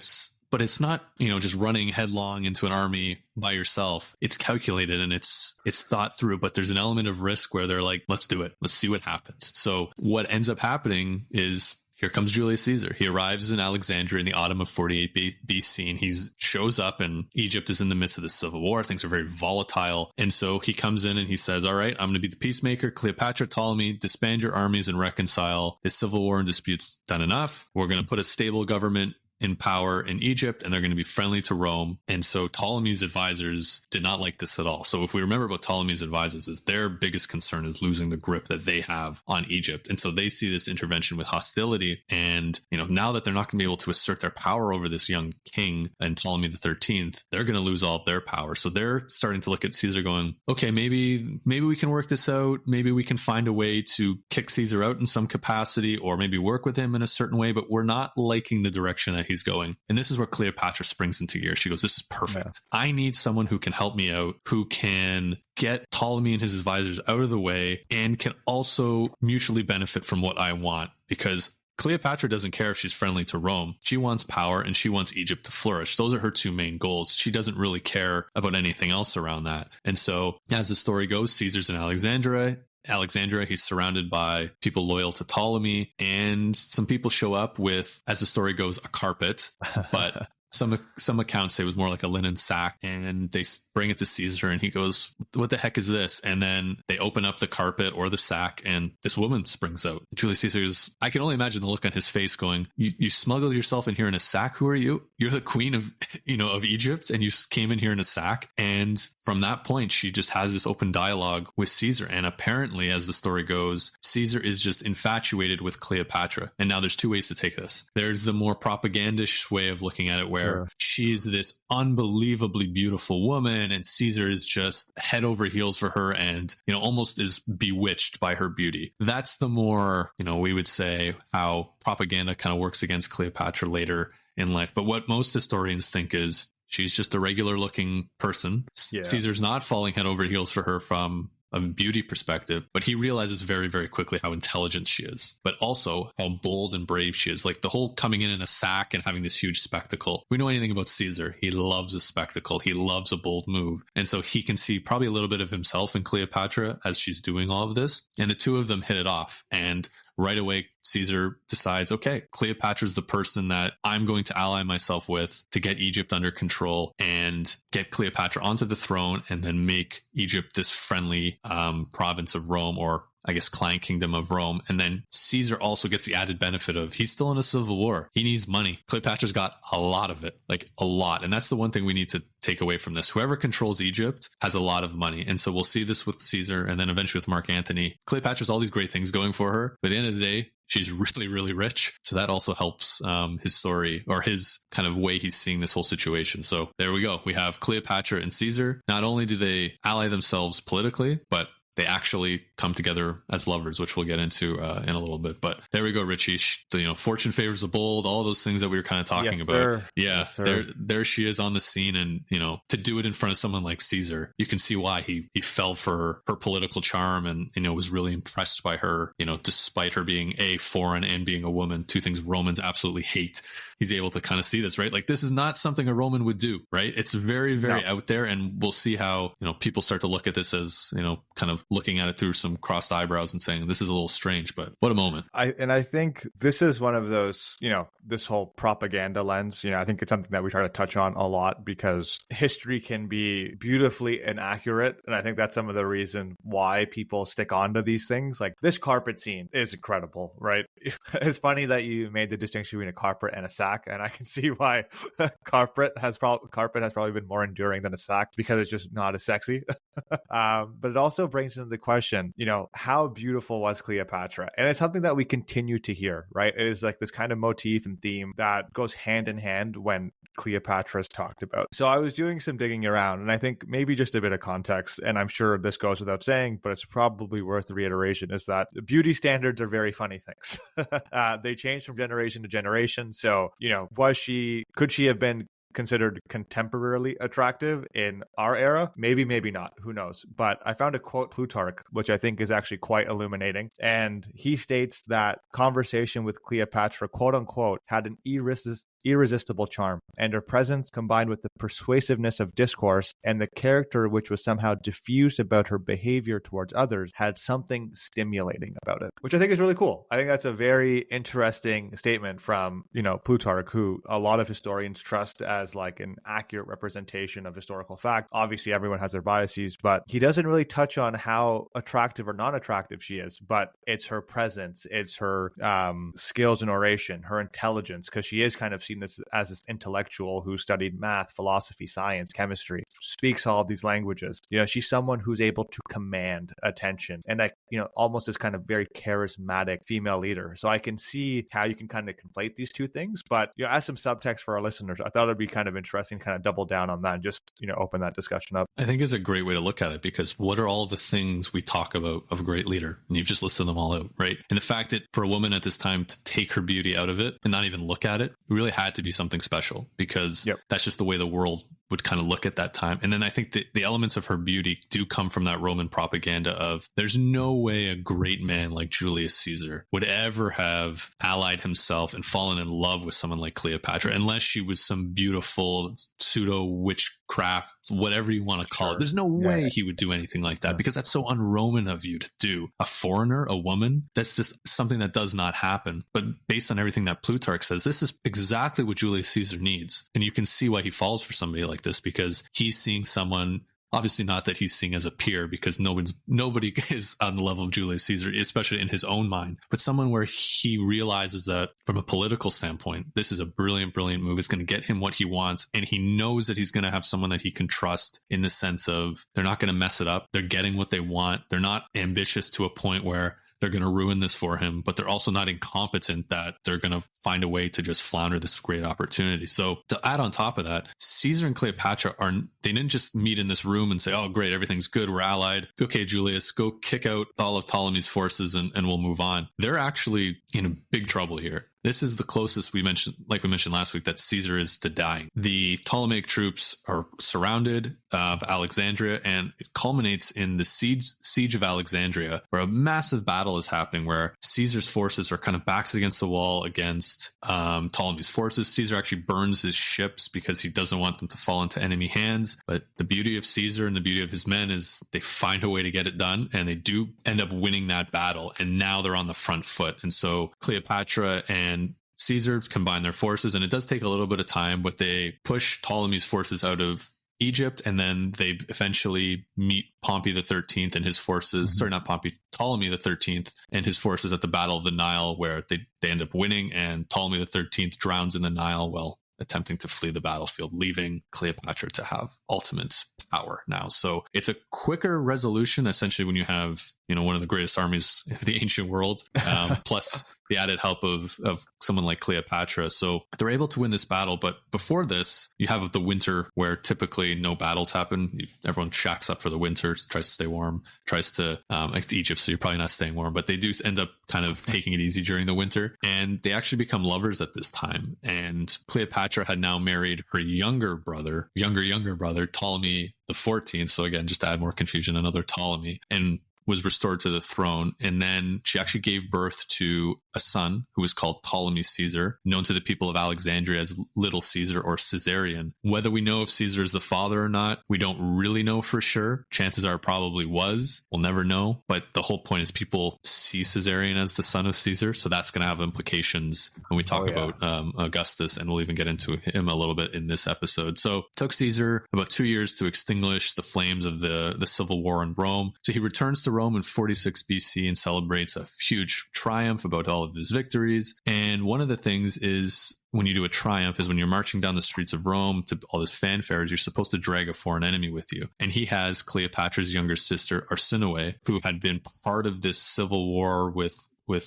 but it's not, just running headlong into an army by yourself. It's calculated and it's thought through, but there's an element of risk where they're like, let's do it. Let's see what happens. So what ends up happening is, here comes Julius Caesar. He arrives in Alexandria in the autumn of 48 BC, and he shows up, and Egypt is in the midst of the civil war. Things are very volatile. And so he comes in and he says, all right, I'm going to be the peacemaker. Cleopatra, Ptolemy, disband your armies and reconcile. This civil war and disputes done enough. We're going to put a stable government in power in Egypt, and they're going to be friendly to Rome. And so Ptolemy's advisors did not like this at all. So if we remember about Ptolemy's advisors, is their biggest concern is losing the grip that they have on Egypt. And so they see this intervention with hostility. And, now that they're not going to be able to assert their power over this young king and Ptolemy the 13th, they're going to lose all of their power. So they're starting to look at Caesar going, okay, maybe we can work this out. Maybe we can find a way to kick Caesar out in some capacity, or maybe work with him in a certain way, but we're not liking the direction that he's going. And this is where Cleopatra springs into gear. She goes, this is perfect. Yeah. I need someone who can help me out, who can get Ptolemy and his advisors out of the way and can also mutually benefit from what I want, because Cleopatra doesn't care if she's friendly to Rome. She wants power and she wants Egypt to flourish. Those are her two main goals. She doesn't really care about anything else around that. And so as the story goes, Caesar's in Alexandria, he's surrounded by people loyal to Ptolemy, and some people show up with, as the story goes, a carpet, but some accounts say it was more like a linen sack, and they bring it to Caesar and he goes, what the heck is this? And then they open up the carpet or the sack and this woman springs out. Julius Caesar's, I can only imagine the look on his face going, you smuggled yourself in here in a sack? Who are you? You're the queen of, of Egypt, and you came in here in a sack. And from that point, she just has this open dialogue with Caesar. And apparently, as the story goes, Caesar is just infatuated with Cleopatra. And now there's two ways to take this. There's the more propagandish way of looking at it, where she's this unbelievably beautiful woman and Caesar is just head over heels for her and, almost is bewitched by her beauty. That's the more, we would say how propaganda kind of works against Cleopatra later in life. But what most historians think is she's just a regular looking person. Yeah. Caesar's not falling head over heels for her from a beauty perspective, but he realizes very, very quickly how intelligent she is, but also how bold and brave she is. Like the whole coming in a sack and having this huge spectacle. If we know anything about Caesar, he loves a spectacle. He loves a bold move. And so he can see probably a little bit of himself in Cleopatra as she's doing all of this. And the two of them hit it off. And right away, Caesar decides, okay, Cleopatra's the person that I'm going to ally myself with to get Egypt under control and get Cleopatra onto the throne and then make Egypt this friendly province of Rome, or I guess client kingdom of Rome. And then Caesar also gets the added benefit of he's still in a civil war. He needs money. Cleopatra's got a lot of it, like a lot. And that's the one thing we need to take away from this. Whoever controls Egypt has a lot of money. And so we'll see this with Caesar and then eventually with Mark Antony. Cleopatra has all these great things going for her. But at the end of the day, she's really, really rich. So that also helps his story or his kind of way he's seeing this whole situation. So there we go. We have Cleopatra and Caesar. Not only do they ally themselves politically, but they actually come together as lovers, which we'll get into in a little bit. But there we go, Richie. Fortune favors the bold, all those things that we were kind of talking about. Sir. Yeah, Yes, there she is on the scene. And, to do it in front of someone like Caesar, you can see why he fell for her political charm and, was really impressed by her, despite her being foreign and being a woman, two things Romans absolutely hate. He's able to kind of see this, right? Like, this is not something a Roman would do, right? It's very, very out there. And we'll see how, people start to look at this as, kind of looking at it through some crossed eyebrows and saying, this is a little strange, but what a moment. I think this is one of those, this whole propaganda lens, I think it's something that we try to touch on a lot because history can be beautifully inaccurate. And I think that's some of the reason why people stick on to these things. Like this carpet scene is incredible, right? It's funny that you made the distinction between a carpet and a sack. And I can see why carpet has probably been more enduring than a sack because it's just not as sexy. But it also brings into the question, how beautiful was Cleopatra? And it's something that we continue to hear, right? It is like this kind of motif and theme that goes hand in hand when Cleopatra is talked about. So I was doing some digging around, and I think maybe just a bit of context, and I'm sure this goes without saying, but it's probably worth the reiteration, is that beauty standards are very funny things. They change from generation to generation. So, could she have been considered contemporarily attractive in our era? Maybe, maybe not. Who knows? But I found a quote Plutarch, which I think is actually quite illuminating. And he states that conversation with Cleopatra, quote unquote, had an irresistible charm, and her presence combined with the persuasiveness of discourse and the character which was somehow diffused about her behavior towards others had something stimulating about it, which I think is really cool. I think that's a very interesting statement from, Plutarch, who a lot of historians trust as like an accurate representation of historical fact. Obviously, everyone has their biases, but he doesn't really touch on how attractive or non-attractive she is, but it's her presence, it's her skills in oration, her intelligence, because she is kind of seen this as this intellectual who studied math, philosophy, science, chemistry, speaks all of these languages. She's someone who's able to command attention and like, almost this kind of very charismatic female leader. So I can see how you can kind of conflate these two things, but as some subtext for our listeners, I thought it'd be kind of interesting to kind of double down on that and just, open that discussion up. I think it's a great way to look at it because what are all the things we talk about of a great leader? And you've just listed them all out, right? And the fact that for a woman at this time to take her beauty out of it and not even look at it really had to be something special because that's just the way the world would kind of look at that time. And then I think that the elements of her beauty do come from that Roman propaganda of there's no way a great man like Julius Caesar would ever have allied himself and fallen in love with someone like Cleopatra unless she was some beautiful pseudo witchcraft, whatever you want to call it. There's no way he would do anything like that because that's so un-Roman of you to do. A foreigner, a woman, that's just something that does not happen. But based on everything that Plutarch says, this is exactly what Julius Caesar needs. And you can see why he falls for somebody like this because he's seeing someone, obviously not that he's seeing as a peer because nobody is on the level of Julius Caesar, especially in his own mind, but someone where he realizes that from a political standpoint, this is a brilliant, brilliant move. It's going to get him what he wants. And he knows that he's going to have someone that he can trust in the sense of they're not going to mess it up. They're getting what they want. They're not ambitious to a point where they're going to ruin this for him, but they're also not incompetent that they're going to find a way to just flounder this great opportunity. So to add on top of that, Caesar and Cleopatra they didn't just meet in this room and say, oh, great, everything's good, we're allied. Okay, Julius, go kick out all of Ptolemy's forces and we'll move on. They're actually in big trouble here. This is the closest we mentioned last week, that Caesar is to dying. The Ptolemaic troops are surrounded of Alexandria, and it culminates in the siege of Alexandria, where a massive battle is happening, where Caesar's forces are kind of backs against the wall against Ptolemy's forces. Caesar actually burns his ships because he doesn't want them to fall into enemy hands. But the beauty of Caesar and the beauty of his men is they find a way to get it done, and they do end up winning that battle. And now they're on the front foot. And so Cleopatra and Caesar combine their forces, and it does take a little bit of time, but they push Ptolemy's forces out of Egypt, and then they eventually meet Pompey the 13th and his forces, Ptolemy the 13th and his forces at the Battle of the Nile, where they end up winning, and Ptolemy the 13th drowns in the Nile. Well, attempting to flee the battlefield, leaving Cleopatra to have ultimate power now. So it's a quicker resolution, essentially, when you have, one of the greatest armies of the ancient world, plus the added help of someone like Cleopatra. So they're able to win this battle. But before this, you have the winter where typically no battles happen. Everyone shacks up for the winter, tries to stay warm, tries to, like Egypt, so you're probably not staying warm, but they do end up kind of taking it easy during the winter. And they actually become lovers at this time. And Cleopatra had now married her younger brother, Ptolemy the 14th. So again, just to add more confusion, another Ptolemy. And was restored to the throne. And then she actually gave birth to a son who was called Ptolemy Caesar, known to the people of Alexandria as Little Caesar or Caesarion. Whether we know if Caesar is the father or not, we don't really know for sure. Chances are it probably was. We'll never know. But the whole point is people see Caesarion as the son of Caesar. So that's going to have implications when we talk about Augustus, and we'll even get into him a little bit in this episode. So it took Caesar about 2 years to extinguish the flames of the civil war in Rome. So he returns to Rome in 46 BC and celebrates a huge triumph about all of his victories. And one of the things is, when you do a triumph, is when you're marching down the streets of Rome to all this fanfare, you're supposed to drag a foreign enemy with you. And he has Cleopatra's younger sister, Arsinoe, who had been part of this civil war with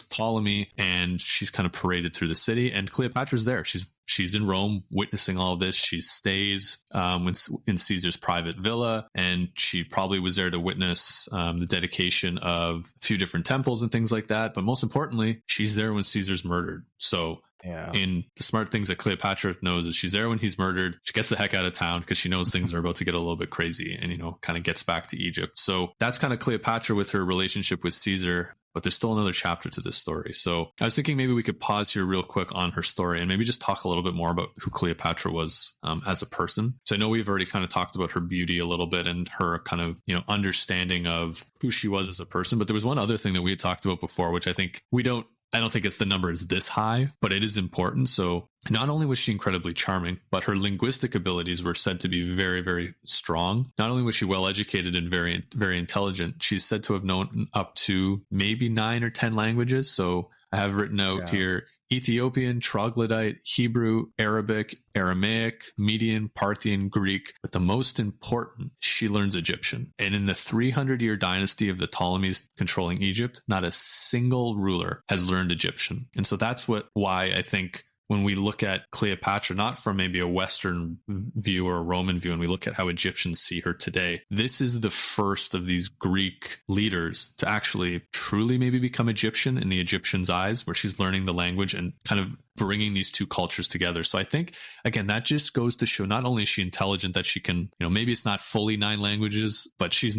Ptolemy, and she's kind of paraded through the city. And Cleopatra's there. She's in Rome witnessing all of this. She stays in Caesar's private villa, and she probably was there to witness the dedication of a few different temples and things like that. But most importantly, she's there when Caesar's murdered. So in the smart things that Cleopatra knows is she's there when he's murdered. She gets the heck out of town because she knows things are about to get a little bit crazy, and, kind of gets back to Egypt. So that's kind of Cleopatra with her relationship with Caesar. But there's still another chapter to this story. So I was thinking maybe we could pause here real quick on her story and maybe just talk a little bit more about who Cleopatra was as a person. So I know we've already kind of talked about her beauty a little bit and her kind of, understanding of who she was as a person. But there was one other thing that we had talked about before, which I don't think it's the number is this high, but it is important. So not only was she incredibly charming, but her linguistic abilities were said to be very, very strong. Not only was she well educated and very, very intelligent, she's said to have known up to maybe 9 or 10 languages. So I have written out here: Ethiopian, Troglodyte, Hebrew, Arabic, Aramaic, Median, Parthian, Greek. But the most important, she learns Egyptian. And in the 300-year dynasty of the Ptolemies controlling Egypt, not a single ruler has learned Egyptian. And so that's why I think when we look at Cleopatra, not from maybe a Western view or a Roman view, and we look at how Egyptians see her today, this is the first of these Greek leaders to actually truly maybe become Egyptian in the Egyptians' eyes, where she's learning the language and kind of bringing these two cultures together. So I think, again, that just goes to show not only is she intelligent, that she can, maybe it's not fully 9 languages, but she's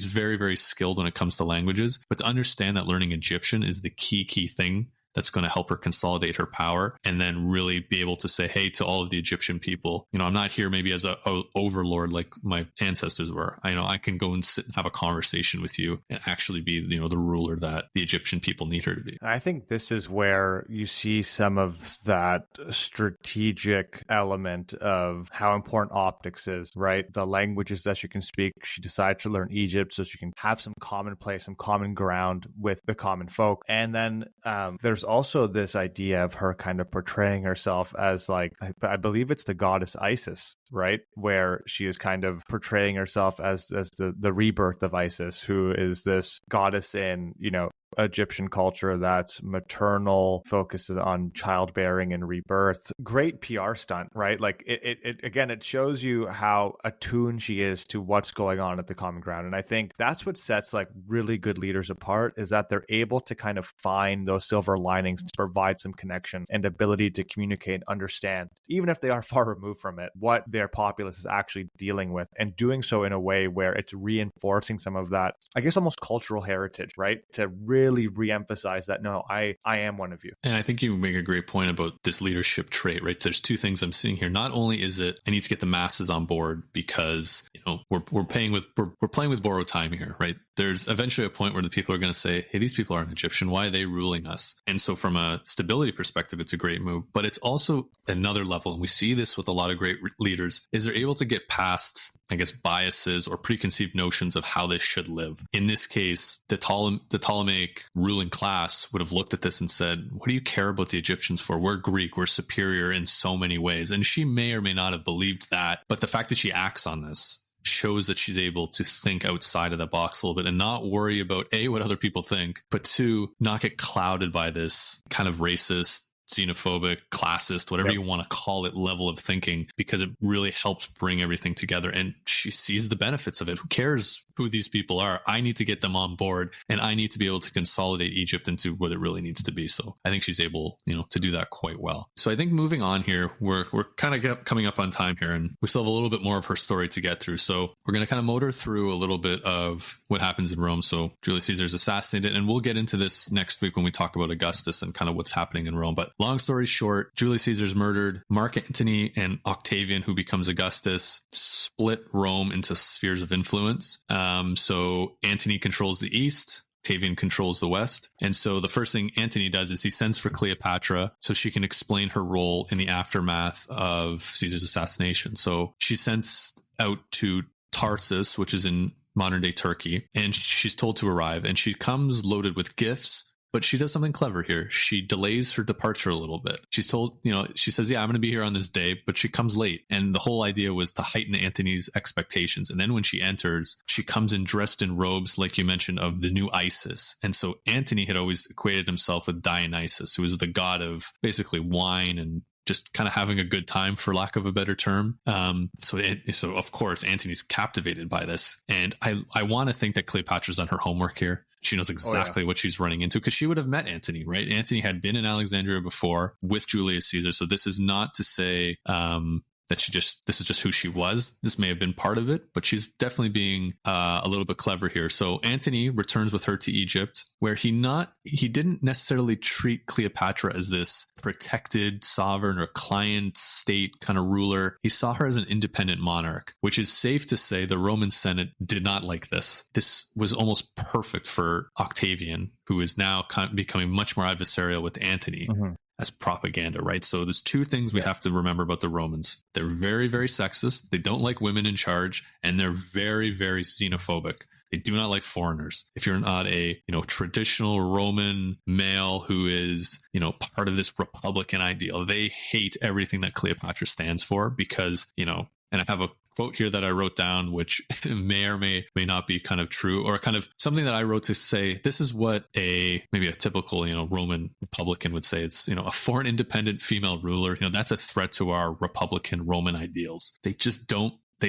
very, very skilled when it comes to languages. But to understand that learning Egyptian is the key thing that's going to help her consolidate her power, and then really be able to say, hey, to all of the Egyptian people, I'm not here maybe as a overlord like my ancestors were. I can go and sit and have a conversation with you and actually be, the ruler that the Egyptian people need her to be. I think this is where you see some of that strategic element of how important optics is, right? The languages that she can speak. She decided to learn Egypt so she can have some common place, some common ground with the common folk. And then there's also this idea of her kind of portraying herself as, like, I believe it's the goddess Isis, right? Where she is kind of portraying herself as the rebirth of Isis, who is this goddess in, Egyptian culture that's maternal, focuses on childbearing and rebirth. Great PR stunt, right? Like it shows you how attuned she is to what's going on at the common ground. And I think that's what sets like really good leaders apart, is that they're able to kind of find those silver linings to provide some connection and ability to communicate and understand, even if they are far removed from it, what their populace is actually dealing with, and doing so in a way where it's reinforcing some of that, I guess, almost cultural heritage, right? To really re-emphasize that, no, I am one of you. And I think you make a great point about this leadership trait, right? There's two things I'm seeing here. Not only is it, I need to get the masses on board because, we're playing with borrowed time here, right? There's eventually a point where the people are going to say, hey, these people aren't Egyptian. Why are they ruling us? And so from a stability perspective, it's a great move. But it's also another level, and we see this with a lot of great leaders, is they're able to get past, I guess, biases or preconceived notions of how they should live. In this case, the Ptolemaic Ptolemaic ruling class would have looked at this and said, what do you care about the Egyptians for? We're Greek. We're superior in so many ways. And she may or may not have believed that. But the fact that she acts on this shows that she's able to think outside of the box a little bit and not worry about A, what other people think, but two, not get clouded by this kind of racist, xenophobic, classist, whatever you want to call it, level of thinking, because it really helps bring everything together. And she sees the benefits of it. Who cares who these people are? I need to get them on board, and I need to be able to consolidate Egypt into what it really needs to be. So I think she's able, to do that quite well. So I think moving on here, we're kind of coming up on time here, and we still have a little bit more of her story to get through. So we're going to kind of motor through a little bit of what happens in Rome. So Julius Caesar is assassinated, and we'll get into this next week when we talk about Augustus and kind of what's happening in Rome. But long story short, Julius Caesar's murdered. Mark Antony and Octavian, who becomes Augustus, split Rome into spheres of influence. So Antony controls the east, Octavian controls the west. And so the first thing Antony does is he sends for Cleopatra so she can explain her role in the aftermath of Caesar's assassination. So she sends out to Tarsus, which is in modern day Turkey, and she's told to arrive, and she comes loaded with gifts. But she does something clever here. She delays her departure a little bit. She's told, she says, yeah, I'm going to be here on this day, but she comes late. And the whole idea was to heighten Antony's expectations. And then when she enters, she comes in dressed in robes, like you mentioned, of the new Isis. And so Antony had always equated himself with Dionysus, who was the god of basically wine and just kind of having a good time, for lack of a better term. So of course, Antony's captivated by this. And I want to think that Cleopatra's done her homework here. She knows exactly what she's running into, because she would have met Antony, right? Antony had been in Alexandria before with Julius Caesar. So this is not to say that this is just who she was. This may have been part of it, but she's definitely being a little bit clever here. So Antony returns with her to Egypt, where he didn't necessarily treat Cleopatra as this protected sovereign or client state kind of ruler. He saw her as an independent monarch, which is safe to say the Roman Senate did not like this. This was almost perfect for Octavian, who is now becoming much more adversarial with Antony. As propaganda, right? So there's two things we have to remember about the Romans. They're very, very sexist. They don't like women in charge, and they're very, very xenophobic. They do not like foreigners. If you're not a, traditional Roman male who is, part of this Republican ideal, they hate everything that Cleopatra stands for, because, and I have a quote here that I wrote down, which may or may not be kind of true, or kind of something that I wrote to say, this is what maybe a typical, Roman Republican would say. It's, a foreign independent female ruler, that's a threat to our Republican Roman ideals. They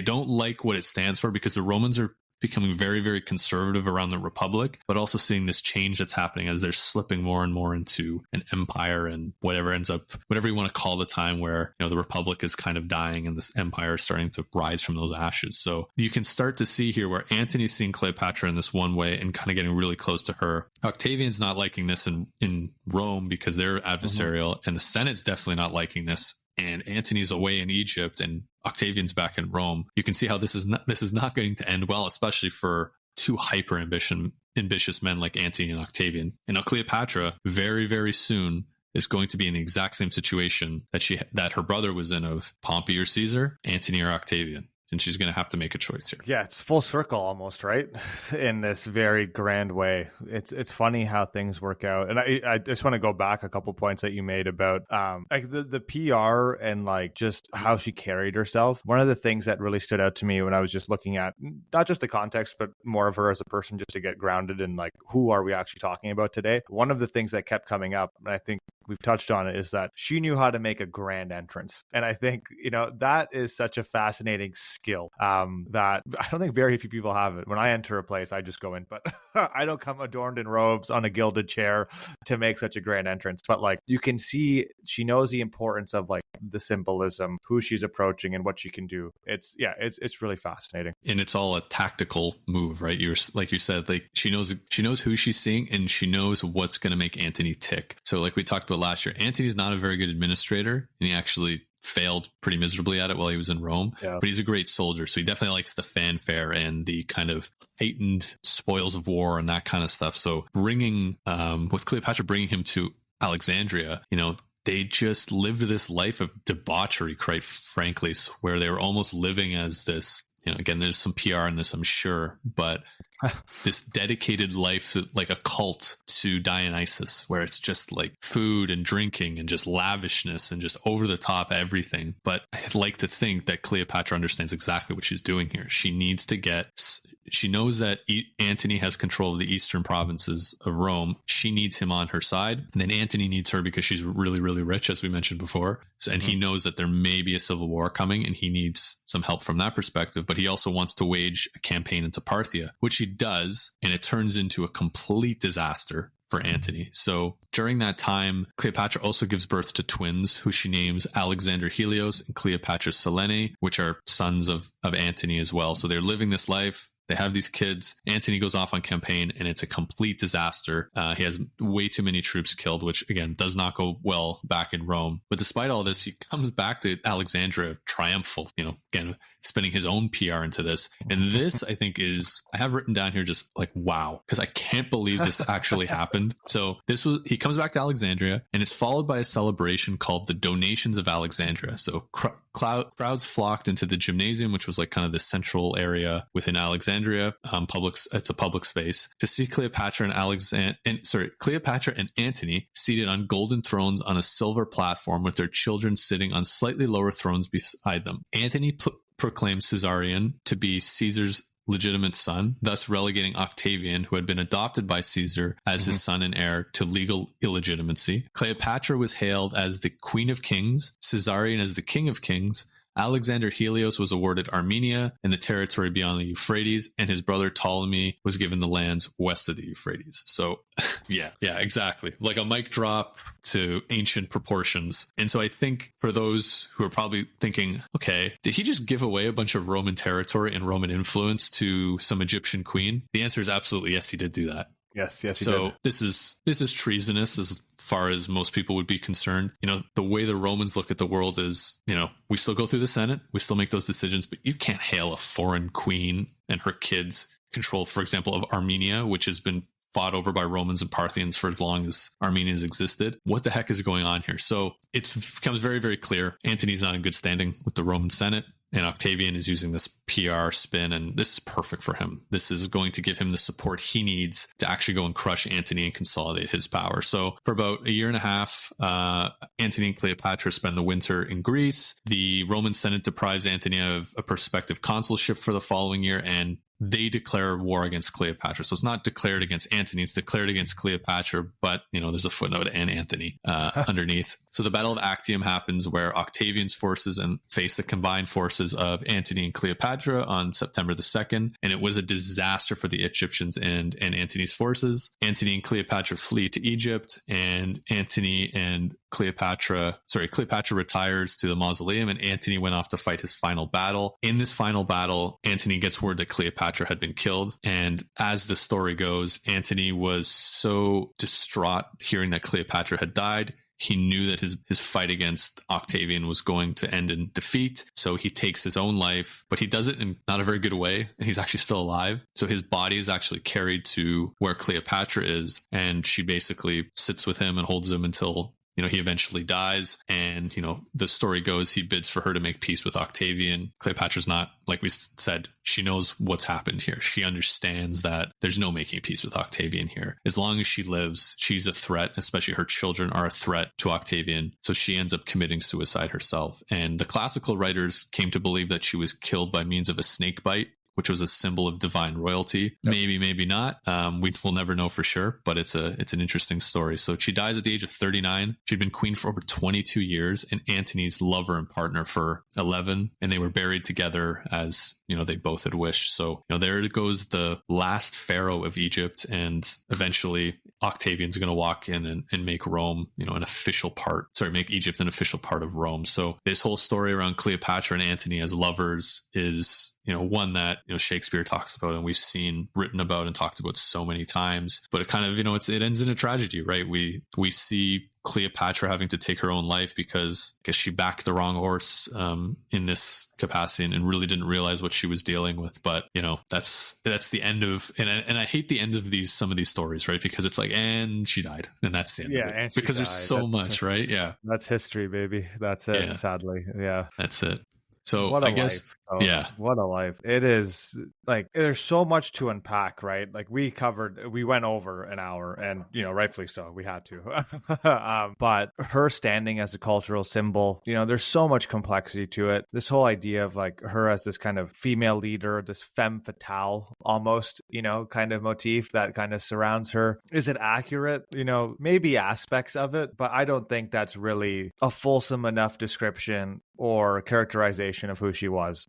don't like what it stands for, because the Romans are becoming very, very conservative around the Republic, but also seeing this change that's happening as they're slipping more and more into an empire and whatever you want to call the time where, the Republic is kind of dying and this empire is starting to rise from those ashes. So you can start to see here where Antony's seeing Cleopatra in this one way and kind of getting really close to her. Octavian's not liking this in Rome because they're adversarial, and the Senate's definitely not liking this. And Antony's away in Egypt and Octavian's back in Rome. You can see how this is not going to end well, especially for two hyper ambitious men like Antony and Octavian. And now Cleopatra very, very soon is going to be in the exact same situation that her brother was in, of Pompey or Caesar, Antony or Octavian. And she's going to have to make a choice here. Yeah, it's full circle almost, right? In this very grand way. It's funny how things work out. And I just want to go back a couple points that you made about like the PR and like just how she carried herself. One of the things that really stood out to me when I was just looking at not just the context, but more of her as a person, just to get grounded in like, who are we actually talking about today? One of the things that kept coming up, and I think we've touched on it, is that she knew how to make a grand entrance. And I think, that is such a fascinating skill that I don't think very few people have it. When I enter a place, I just go in, but I don't come adorned in robes on a gilded chair to make such a grand entrance. But like, you can see she knows the importance of like the symbolism, who she's approaching and what she can do. It's really fascinating. And it's all a tactical move, right? Like you said, like she knows who she's seeing, and she knows what's going to make Antony tick. So like we talked about last year, Antony's not a very good administrator, and he actually failed pretty miserably at it while he was in Rome, but he's a great soldier. So he definitely likes the fanfare and the kind of heightened spoils of war and that kind of stuff. So with Cleopatra bringing him to Alexandria, they just lived this life of debauchery, quite frankly, where they were almost living as this again, there's some PR in this, I'm sure, but this dedicated life, like a cult to Dionysus, where it's just like food and drinking and just lavishness and just over the top everything. But I'd like to think that Cleopatra understands exactly what she's doing here. She needs to she knows that Antony has control of the eastern provinces of Rome. She needs him on her side. And then Antony needs her because she's really, really rich, as we mentioned before. And he knows that there may be a civil war coming and he needs some help from that perspective. But he also wants to wage a campaign into Parthia, which he does. And it turns into a complete disaster for Antony. So during that time, Cleopatra also gives birth to twins who she names Alexander Helios and Cleopatra Selene, which are sons of Antony as well. So they're living this life. They have these kids. Antony goes off on campaign and it's a complete disaster. He has way too many troops killed, which again does not go well back in Rome. But despite all this, he comes back to Alexandria triumphal, again, spending his own PR into this. And this, I think, I have written down here just like, wow, because I can't believe this actually happened. So he comes back to Alexandria and it's followed by a celebration called the Donations of Alexandria. So crowds flocked into the gymnasium, which was like kind of the central area within Alexandria. It's a public space to see Cleopatra and Antony seated on golden thrones on a silver platform with their children sitting on slightly lower thrones beside them. Antony proclaimed Caesarion to be Caesar's legitimate son, thus relegating Octavian, who had been adopted by Caesar as his son and heir, to legal illegitimacy. Cleopatra was hailed as the Queen of Kings, Caesarion as the King of Kings. Alexander Helios was awarded Armenia and the territory beyond the Euphrates, and his brother Ptolemy was given the lands west of the Euphrates. So, yeah, exactly. Like a mic drop to ancient proportions. And so I think for those who are probably thinking, okay, did he just give away a bunch of Roman territory and Roman influence to some Egyptian queen? The answer is absolutely yes, he did do that. Yes, he so did. This is treasonous as far as most people would be concerned. The way the Romans look at the world is, we still go through the Senate, we still make those decisions, but you can't hail a foreign queen and her kids control, for example, of Armenia, which has been fought over by Romans and Parthians for as long as Armenia has existed. What the heck is going on here? So it becomes very, very clear. Antony's not in good standing with the Roman Senate. And Octavian is using this PR spin, and this is perfect for him. This is going to give him the support he needs to actually go and crush Antony and consolidate his power. So for about a year and a half, Antony and Cleopatra spend the winter in Greece. The Roman Senate deprives Antony of a prospective consulship for the following year, and they declare war against Cleopatra. So it's not declared against Antony, it's declared against Cleopatra, but, there's a footnote and Antony underneath. So the Battle of Actium happens where Octavian's forces face the combined forces of Antony and Cleopatra on September the 2nd. And it was a disaster for the Egyptians and Antony's forces. Antony and Cleopatra flee to Egypt, and Cleopatra retires to the mausoleum, and Antony went off to fight his final battle. In this final battle, Antony gets word that Cleopatra had been killed. And as the story goes, Antony was so distraught hearing that Cleopatra had died. He knew that his fight against Octavian was going to end in defeat. So he takes his own life, but he does it in not a very good way. And he's actually still alive. So his body is actually carried to where Cleopatra is. And she basically sits with him and holds him until he eventually dies. And, the story goes, he bids for her to make peace with Octavian. Cleopatra's not, like we said, she knows what's happened here. She understands that there's no making peace with Octavian here. As long as she lives, she's a threat, especially her children are a threat to Octavian. So she ends up committing suicide herself. And the classical writers came to believe that she was killed by means of a snake bite, which was a symbol of divine royalty. Yep. Maybe not. We'll never know for sure, but it's an interesting story. So she dies at the age of 39. She'd been queen for over 22 years and Antony's lover and partner for 11. And they were buried together as, they both had wished. So, there goes the last pharaoh of Egypt. And eventually Octavian's going to walk in and make Rome, make Egypt an official part of Rome. So this whole story around Cleopatra and Antony as lovers is, one that, Shakespeare talks about and we've seen written about and talked about so many times, but it kind of, it ends in a tragedy, right? We see Cleopatra having to take her own life because I guess she backed the wrong horse in this capacity and really didn't realize what she was dealing with. But that's the end of, and I hate the ends of some of these stories, right? Because it's like, and she died, and that's the end of it. Because there's so much, right? Yeah, that's history, baby. That's it. Yeah. Sadly, yeah, that's it. So I guess Yeah. What a life. It is like, there's so much to unpack, right? Like we went over an hour and, rightfully so. We had to. But her standing as a cultural symbol, there's so much complexity to it. This whole idea of like her as this kind of female leader, this femme fatale almost, kind of motif that kind of surrounds her. Is it accurate? Maybe aspects of it, but I don't think that's really a fulsome enough description or characterization of who she was.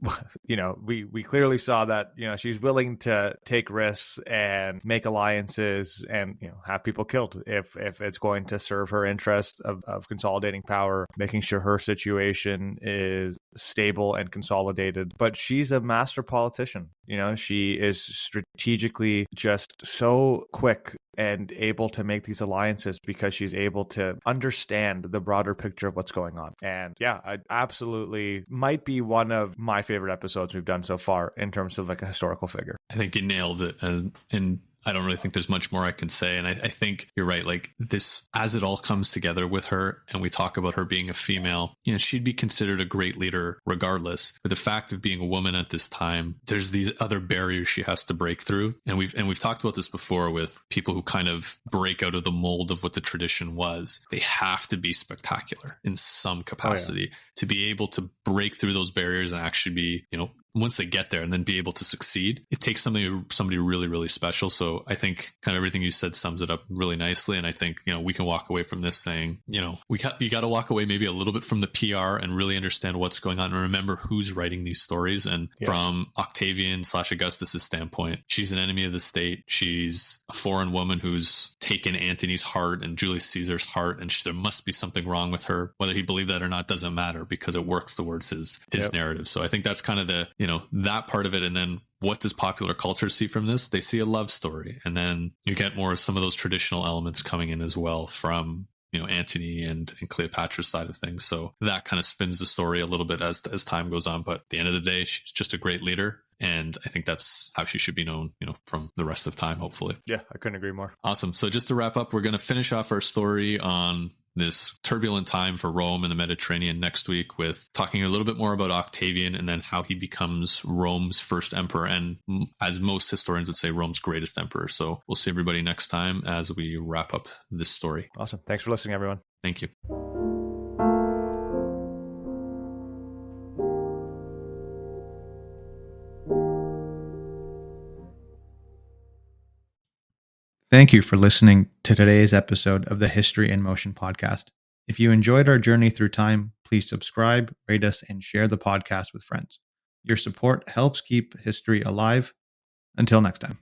We clearly saw that, she's willing to take risks and make alliances and, have people killed if it's going to serve her interest of consolidating power, making sure her situation is stable and consolidated. But she's a master politician. She is strategically just so quick and able to make these alliances because she's able to understand the broader picture of what's going on. And yeah, I absolutely might be one of my favorite episodes we've done so far in terms of like a historical figure. I think you nailed it. And I don't really think there's much more I can say. And I think you're right. Like this, as it all comes together with her and we talk about her being a female, she'd be considered a great leader regardless. But the fact of being a woman at this time, there's these other barriers she has to break through. And we've talked about this before with people who kind of break out of the mold of what the tradition was. They have to be spectacular in some capacity to be able to break through those barriers and actually be, once they get there and then be able to succeed. It takes somebody really, really special. So I think kind of everything you said sums it up really nicely. And I think, we can walk away from this saying, you got to walk away maybe a little bit from the PR and really understand what's going on and remember who's writing these stories. And from Octavian/Augustus's standpoint, she's an enemy of the state. She's a foreign woman who's taken Antony's heart and Julius Caesar's heart. And there must be something wrong with her. Whether he believed that or not doesn't matter because it works towards his narrative. So I think that's kind of the, that part of it. And then what does popular culture see from this? They see a love story. And then you get more of some of those traditional elements coming in as well from, Antony and Cleopatra's side of things. So that kind of spins the story a little bit as time goes on. But at the end of the day, she's just a great leader. And I think that's how she should be known, from the rest of time, hopefully. Yeah, I couldn't agree more. Awesome. So just to wrap up, we're going to finish off our story on this turbulent time for Rome and the Mediterranean next week with talking a little bit more about Octavian and then how he becomes Rome's first emperor and, as most historians would say, Rome's greatest emperor. So we'll see everybody next time as we wrap up this story. Awesome. Thanks for listening, everyone. Thank you. Thank you for listening to today's episode of the History in Motion podcast. If you enjoyed our journey through time, please subscribe, rate us, and share the podcast with friends. Your support helps keep history alive. Until next time.